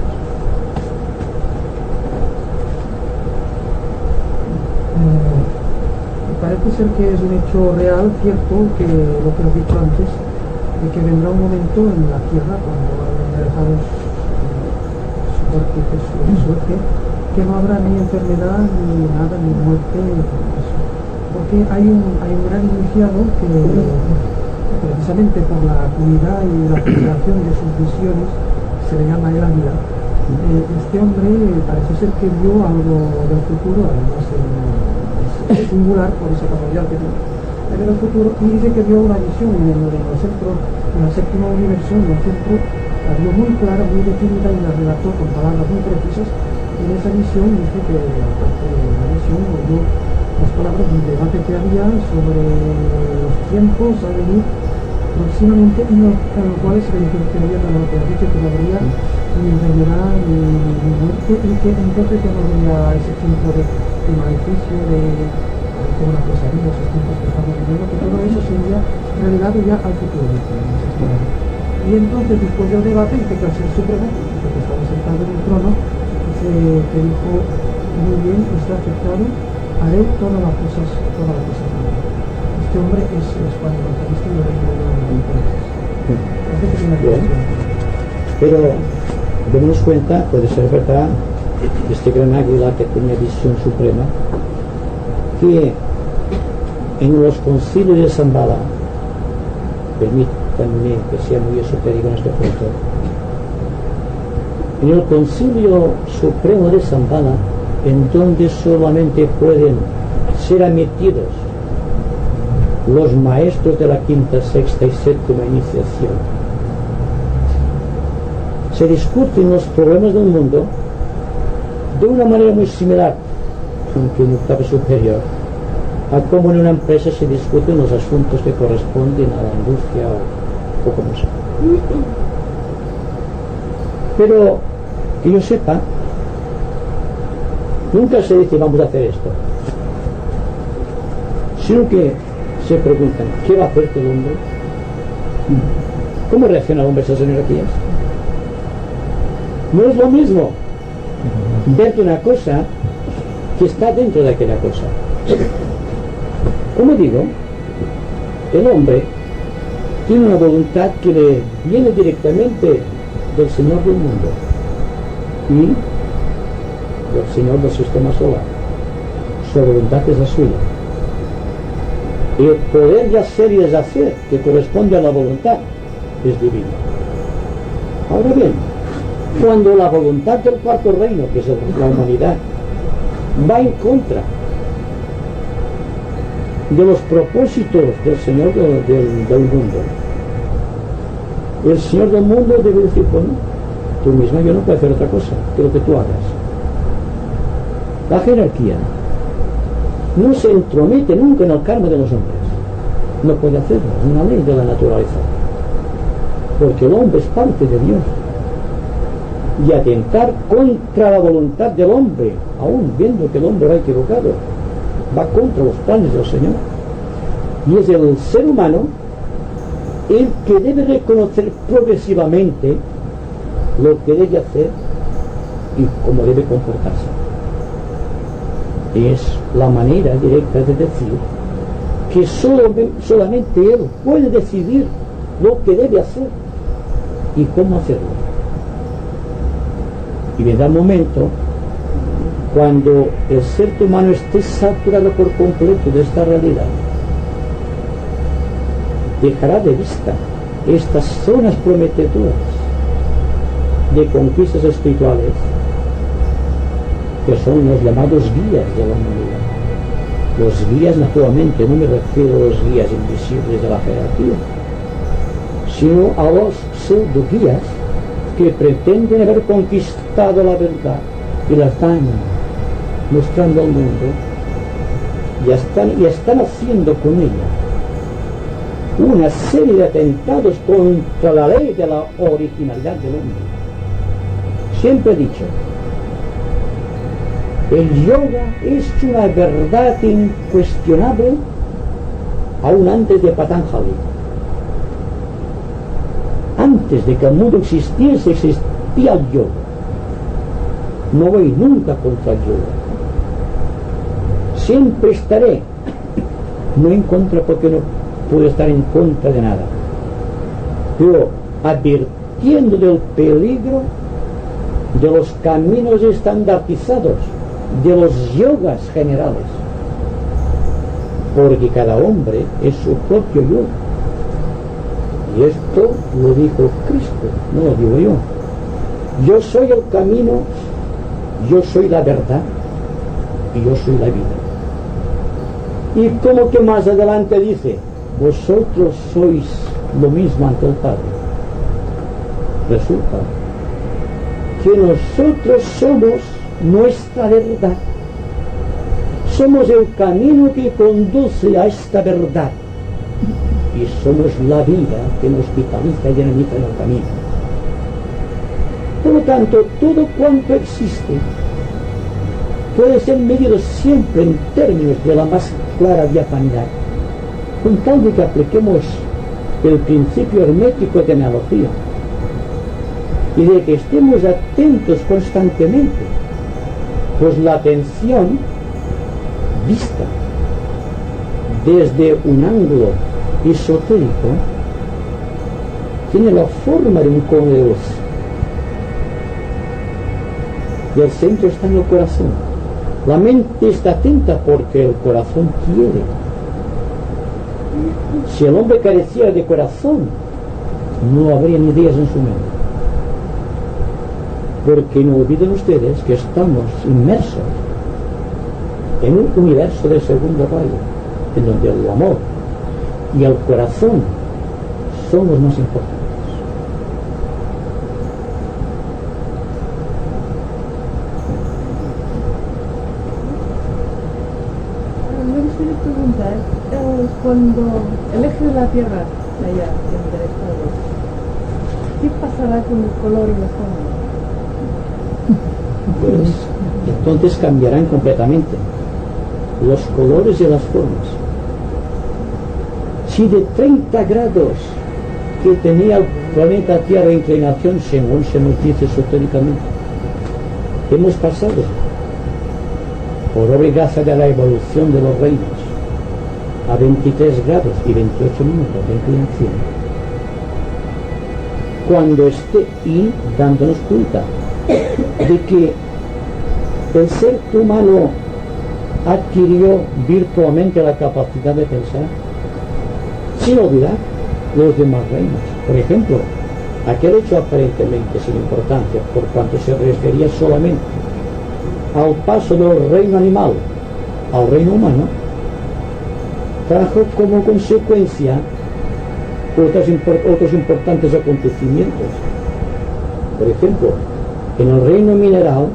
Parece ser que es un hecho real, cierto, que lo que has dicho antes, de que vendrá un momento en la Tierra, cuando enderezamos su suerte, que no habrá ni enfermedad, ni nada, ni muerte, porque hay un gran iniciado que, precisamente por la acuidad y la penetración de sus visiones, se le llama el águila. Este hombre parece ser que vio algo del futuro, además es singular por esa capacidad que tiene en el futuro, y dice que vio una visión en el centro, en el séptimo universo, en el centro, la vio muy clara, muy definida, y la relató con palabras muy precisas. En esa visión dice que, aparte de la visión, oyó las palabras del debate que había sobre los tiempos a venir próximamente, en los cuales se le interfería con lo que ha dicho, que no habría ni enfermedad ni muerte, y que entonces ya no habría ese tiempo de maleficio, de una pesadilla, esos tiempos que estamos viviendo, que todo eso sería relegado ya al futuro. Y entonces, después del debate, que el Ser Supremo, que estaba sentado en el trono, que dijo: muy bien, está aceptado, haré todas las cosas malas. este hombre es Juan Evangelista y lo reino de Pero démonos cuenta, puede ser verdad, este gran águila que tenía visión suprema, que en los concilios de Shambhala, permítanme que sea muy esotérico en este punto, en el concilio supremo de Shambhala, en donde solamente pueden ser admitidos los maestros de la quinta, sexta y séptima iniciación, se discuten los problemas del mundo de una manera muy similar, aunque en un octavo superior, a como en una empresa se discuten los asuntos que corresponden a la industria o como sea. Pero que yo sepa, nunca se dice vamos a hacer esto, sino que se preguntan ¿qué va a hacer el hombre? ¿Cómo reacciona el hombre a esas energías? No es lo mismo ver una cosa que está dentro de aquella cosa. Como digo, el hombre tiene una voluntad que le viene directamente del Señor del mundo y del Señor del sistema solar. Su voluntad es la suya. Y el poder de hacer y deshacer que corresponde a la voluntad es divino. Ahora bien, cuando la voluntad del cuarto reino, que es la humanidad, va en contra de los propósitos del Señor del mundo, el Señor del mundo debe decir, bueno, tú misma yo no puedo hacer otra cosa que lo que tú hagas. La jerarquía no se entromete nunca en el karma de los hombres, no puede hacerlo, es una ley de la naturaleza, porque el hombre es parte de Dios, y atentar contra la voluntad del hombre, aún viendo que el hombre va equivocado, va contra los planes del Señor. Y es el ser humano el que debe reconocer progresivamente lo que debe hacer y cómo debe comportarse. Es la manera directa de decir que solamente él puede decidir lo que debe hacer y cómo hacerlo. Y vendrá el momento cuando el ser humano esté saturado por completo de esta realidad, dejará de vista estas zonas prometedoras de conquistas espirituales que son los llamados guías de la humanidad. Los guías, naturalmente, no me refiero a los guías invisibles de la jerarquía, sino a los pseudo guías que pretenden haber conquistado la verdad y la están mostrando al mundo y están haciendo con ella una serie de atentados contra la ley de la originalidad del hombre. Siempre he dicho, el yoga es una verdad incuestionable aún antes de Patanjali. Antes de que el mundo existiese, existía el yoga. No voy nunca contra el yoga. Siempre estaré, no en contra porque no puedo estar en contra de nada, pero advirtiendo del peligro de los caminos estandarizados, de los yogas generales, porque cada hombre es su propio yoga. Y esto lo dijo Cristo, no lo digo yo. Yo soy el camino, yo soy la verdad y yo soy la vida. Y como que más adelante dice, vosotros sois lo mismo ante el Padre. Resulta que nosotros somos nuestra verdad. Somos el camino que conduce a esta verdad. Y somos la vida que nos vitaliza y dinamiza en el camino. Por lo tanto, todo cuanto existe puede ser medido siempre en términos de la más clara diafanidad, con tal de que apliquemos el principio hermético de analogía y de que estemos atentos constantemente, pues la atención vista desde un ángulo esotérico, tiene la forma de un cono de luz. Y el centro está en el corazón. La mente está atenta porque el corazón quiere. Si el hombre careciera de corazón, no habría ni ideas en su mente. Porque no olviden ustedes que estamos inmersos en un universo de segundo rayo, en donde el amor y el corazón son los más importantes. Me gustaría preguntar, cuando el eje de la Tierra, allá, interesado, ¿qué pasará con el color y la forma? Pues entonces cambiarán completamente los colores y las formas. Si de 30 grados que tenía el planeta Tierra de inclinación, según se nos dice esotéricamente, hemos pasado por obra y gracia de la evolución de los reinos a 23 grados y 28 minutos de inclinación, cuando esté dándonos cuenta de que el ser humano adquirió virtualmente la capacidad de pensar, sin olvidar los demás reinos. Por ejemplo, aquel hecho aparentemente sin importancia, por cuanto se refería solamente al paso del reino animal al reino humano, trajo como consecuencia otros importantes acontecimientos. Por ejemplo, en el reino mineral,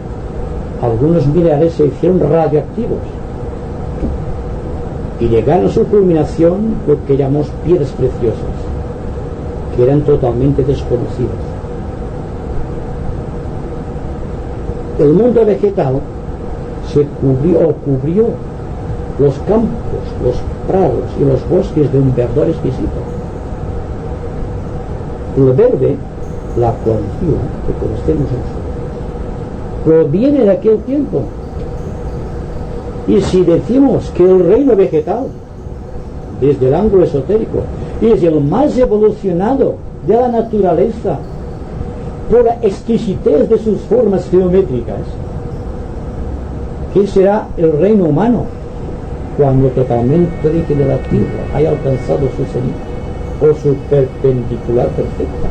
algunos minerales se hicieron radioactivos y llegaron a su culminación lo que llamamos piedras preciosas, que eran totalmente desconocidas. El mundo vegetal se cubrió los campos, los prados y los bosques de un verdor exquisito. El verde, la cuantía que conocemos nosotros, proviene de aquel tiempo. Y si decimos que el reino vegetal, desde el ángulo esotérico, es el más evolucionado de la naturaleza por la exquisitez de sus formas geométricas, ¿qué será el reino humano cuando totalmente regenerativo haya alcanzado su cenit o su perpendicular perfecta?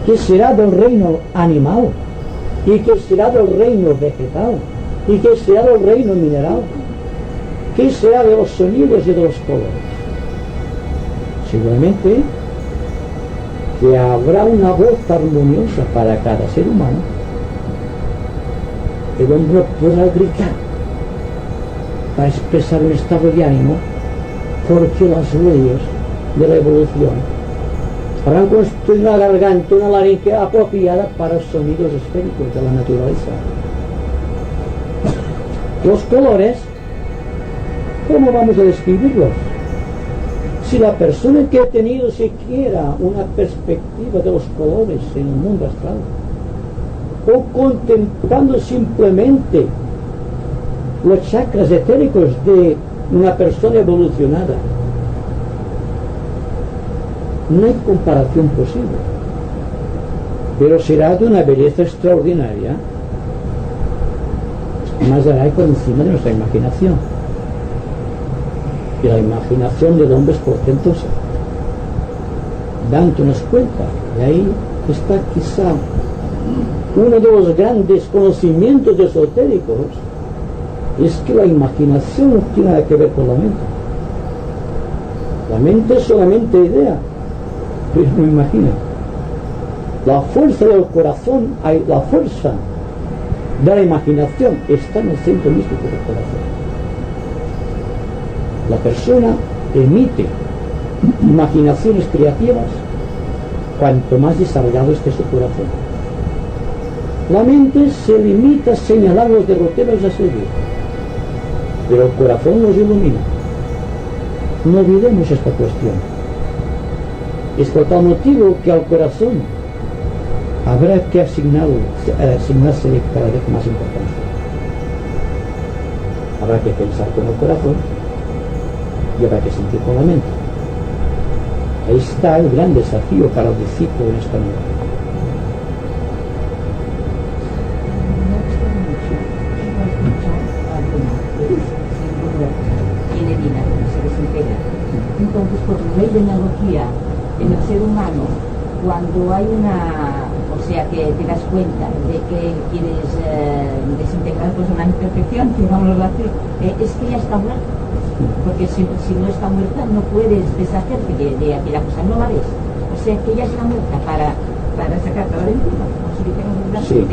¿Qué será del reino animal? ¿Y qué será del reino vegetal? ¿Y qué será del reino mineral? ¿Qué será de los sonidos y de los colores? Seguramente que habrá una voz armoniosa para cada ser humano. El hombre podrá gritar para expresar un estado de ánimo, porque las leyes de la evolución habrán construido una garganta, una laringe apropiada para sonidos esféricos de la naturaleza. Los colores, ¿cómo vamos a describirlos? Si la persona que ha tenido siquiera una perspectiva de los colores en el mundo astral, o contemplando simplemente los chakras etéricos de una persona evolucionada, no hay comparación posible, pero será de una belleza extraordinaria, más allá y por encima de nuestra imaginación. Y la imaginación del hombre es portentosa, dándonos cuenta, y ahí está quizá uno de los grandes conocimientos esotéricos, es que la imaginación no tiene nada que ver con la mente. La mente es solamente idea, pero no imagina. La fuerza del corazón, la fuerza de la imaginación está en el centro místico del corazón. La persona emite imaginaciones creativas cuanto más desarrollado esté su corazón. La mente se limita a señalar los derroteros a seguir, pero el corazón nos ilumina. No olvidemos esta cuestión. Es por tal motivo que al corazón habrá que asignarse cada vez más importancia. Habrá que pensar con el corazón y habrá que sentir con la mente. Ahí está el gran desafío para el discípulo en esta nueva. Tiene vida, se desintegra. Entonces, por ley de analogía, en el ser humano, cuando hay o sea, que te das cuenta de que quieres desintegrar pues una imperfección, que vamos a decir, es que ya está muerta. Porque si no está muerta, no puedes deshacerte de aquella cosa, no la ves. O sea, que ya está muerta para sacarla de encima. Sí,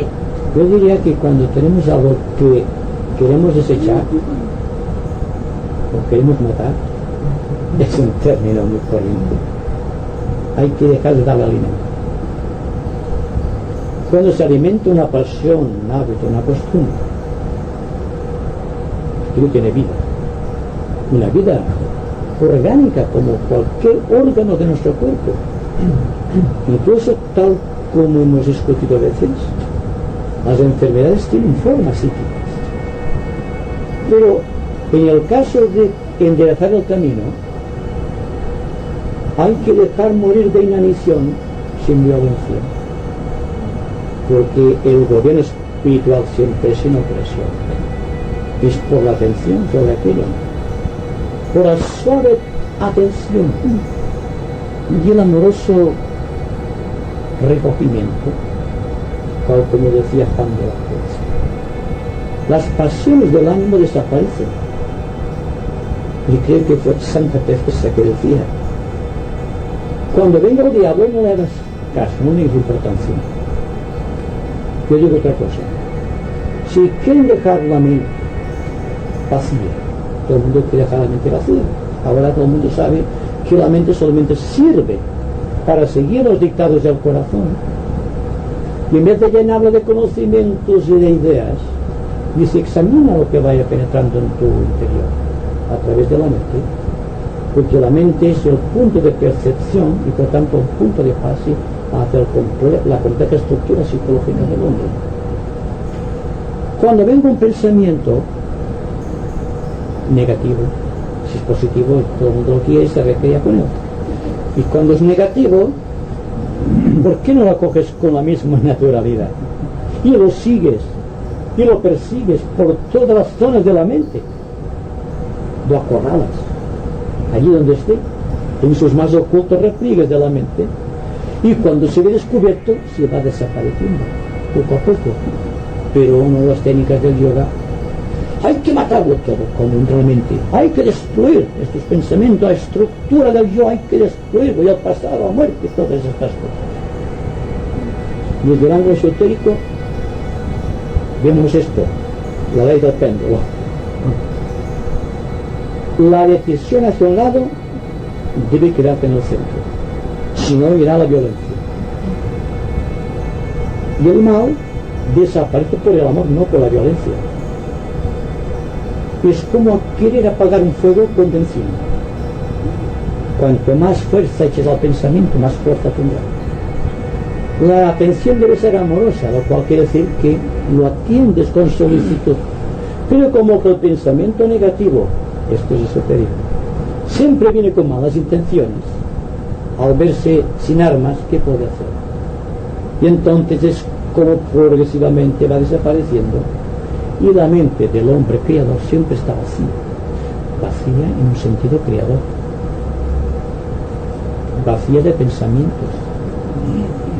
yo diría que cuando tenemos algo que queremos desechar o queremos matar, es un término muy corriente. Hay que dejar de darle alimento. Cuando se alimenta una pasión, un hábito, una costumbre, que no tiene vida, una vida orgánica como cualquier órgano de nuestro cuerpo, incluso tal como hemos discutido a veces, las enfermedades tienen formas psíquicas. Pero en el caso de enderezar el camino, hay que dejar morir de inanición sin violencia, porque el gobierno espiritual siempre es sin opresión, es por la atención sobre aquello, por la suave atención y el amoroso recogimiento, tal como decía Juan de la Cruz. Las pasiones del ánimo desaparecen, y creo que fue Santa Teresa que decía: cuando venga el diablo no le hagas caso, no le des importancia. Yo digo otra cosa: si quieren dejar la mente vacía, todo el mundo quiere dejar la mente vacía. Ahora todo el mundo sabe que la mente solamente sirve para seguir los dictados del corazón, y en vez de llenarlo de conocimientos y de ideas, dice: examina lo que vaya penetrando en tu interior a través de la mente, porque la mente es el punto de percepción y por tanto el punto de pase hacia la completa estructura psicológica del hombre. Cuando venga un pensamiento negativo, si es positivo, todo el mundo lo quiere y se recrea con él. Y cuando es negativo, ¿por qué no lo coges con la misma naturalidad? Y lo sigues, y lo persigues por todas las zonas de la mente. Lo acorralas, allí donde esté, en sus más ocultos repliegues de la mente. Y cuando se ve descubierto, se va desapareciendo, poco a poco. Pero una de las técnicas del yoga, hay que matarlo todo, como realmente. Hay que destruir estos pensamientos, la estructura del yo, hay que destruirlo, y el pasado, la muerte, todas estas cosas. Desde el ángulo esotérico, vemos esto, la ley del péndulo. La decisión hacia un lado debe quedarse en el centro, si no irá la violencia. Y el mal desaparece por el amor, no por la violencia. Es como querer apagar un fuego con benzina. Cuanto más fuerza eches al pensamiento, más fuerza tendrá. La atención debe ser amorosa, lo cual quiere decir que lo atiendes con solicitud. Pero como que el pensamiento negativo, esto es esotérico, siempre viene con malas intenciones, al verse sin armas, ¿qué puede hacer? Y entonces es como progresivamente va desapareciendo, y la mente del hombre creador siempre está vacía en un sentido creador, vacía de pensamientos,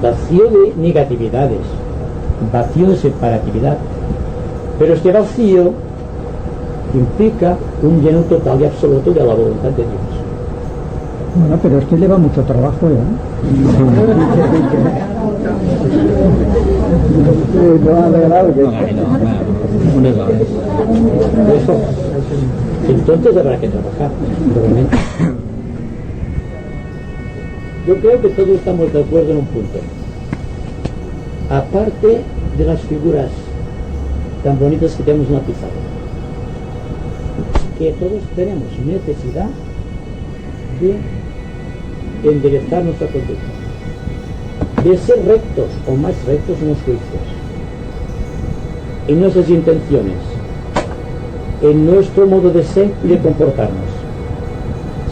vacío de negatividades, vacío de separatividad. Pero este vacío implica un lleno total y absoluto de la voluntad de Dios. Bueno, pero es que lleva mucho trabajo, ¿eh? Eso, entonces habrá que trabajar, realmente. Yo creo que todos estamos de acuerdo en un punto. Aparte de las figuras tan bonitas que tenemos en la pizarra, que todos tenemos necesidad de enderezar nuestra conducta, de ser rectos o más rectos en los juicios, en nuestras intenciones, en nuestro modo de ser y de comportarnos.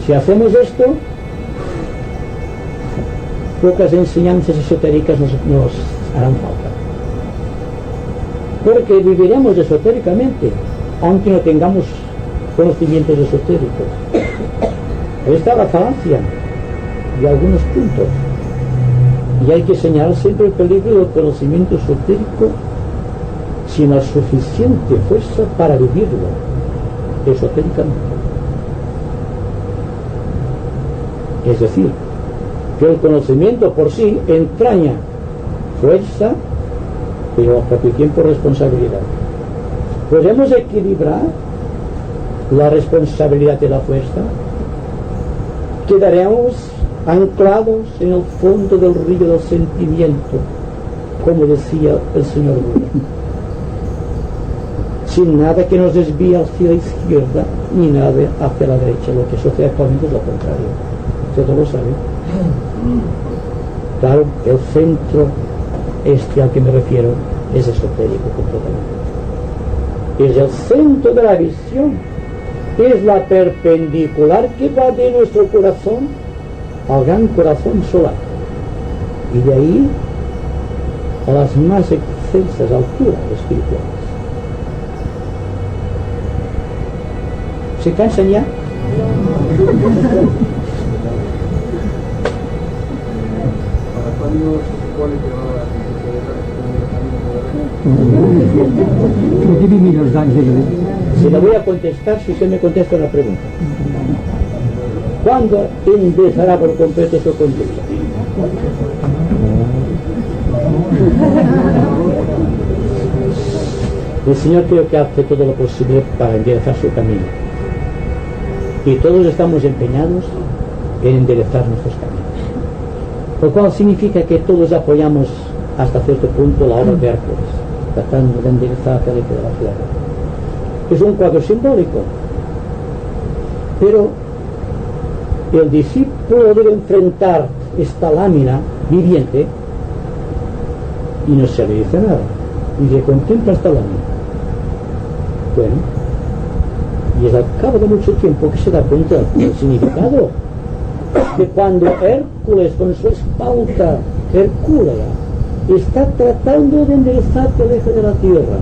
Si hacemos esto, pocas enseñanzas esotéricas nos harán falta. Porque viviremos esotéricamente, aunque no tengamos conocimientos esotéricos. Ahí está la falacia de algunos puntos. Y hay que señalar siempre el peligro del conocimiento esotérico sin la suficiente fuerza para vivirlo esotéricamente. Es decir, que el conocimiento por sí entraña fuerza, pero al propio tiempo responsabilidad. ¿Podemos equilibrar la responsabilidad de la fuerza? Quedaremos anclados en el fondo del río del sentimiento, como decía el señor Buda, sin nada que nos desvíe hacia la izquierda ni nada hacia la derecha. Lo que sucede actualmente es lo contrario. Usted lo sabe. Claro, el centro al que me refiero es esotérico completamente. Es el centro de la visión, es la perpendicular que va de nuestro corazón al gran corazón solar, y de ahí a las más excelsas alturas espirituales. ¿Se cansan ya? ¿Para cuándo se supone que va a ¿Qué tienen los daños de Se la voy a contestar si usted me contesta la pregunta. ¿Cuándo empezará por completo su conducta? El Señor creo que hace todo lo posible para enderezar su camino. Y todos estamos empeñados en enderezar nuestros caminos. Lo cual significa que todos apoyamos hasta cierto punto la obra de Hércules, tratando de enderezar el eje de la tierra. Es un cuadro simbólico. Pero el discípulo debe enfrentar esta lámina viviente y no se le dice nada. Y se contempla esta lámina. Bueno, y es al cabo de mucho tiempo que se da cuenta del significado, que cuando Hércules con su espalda hercúlea está tratando de enderezar el eje de la tierra,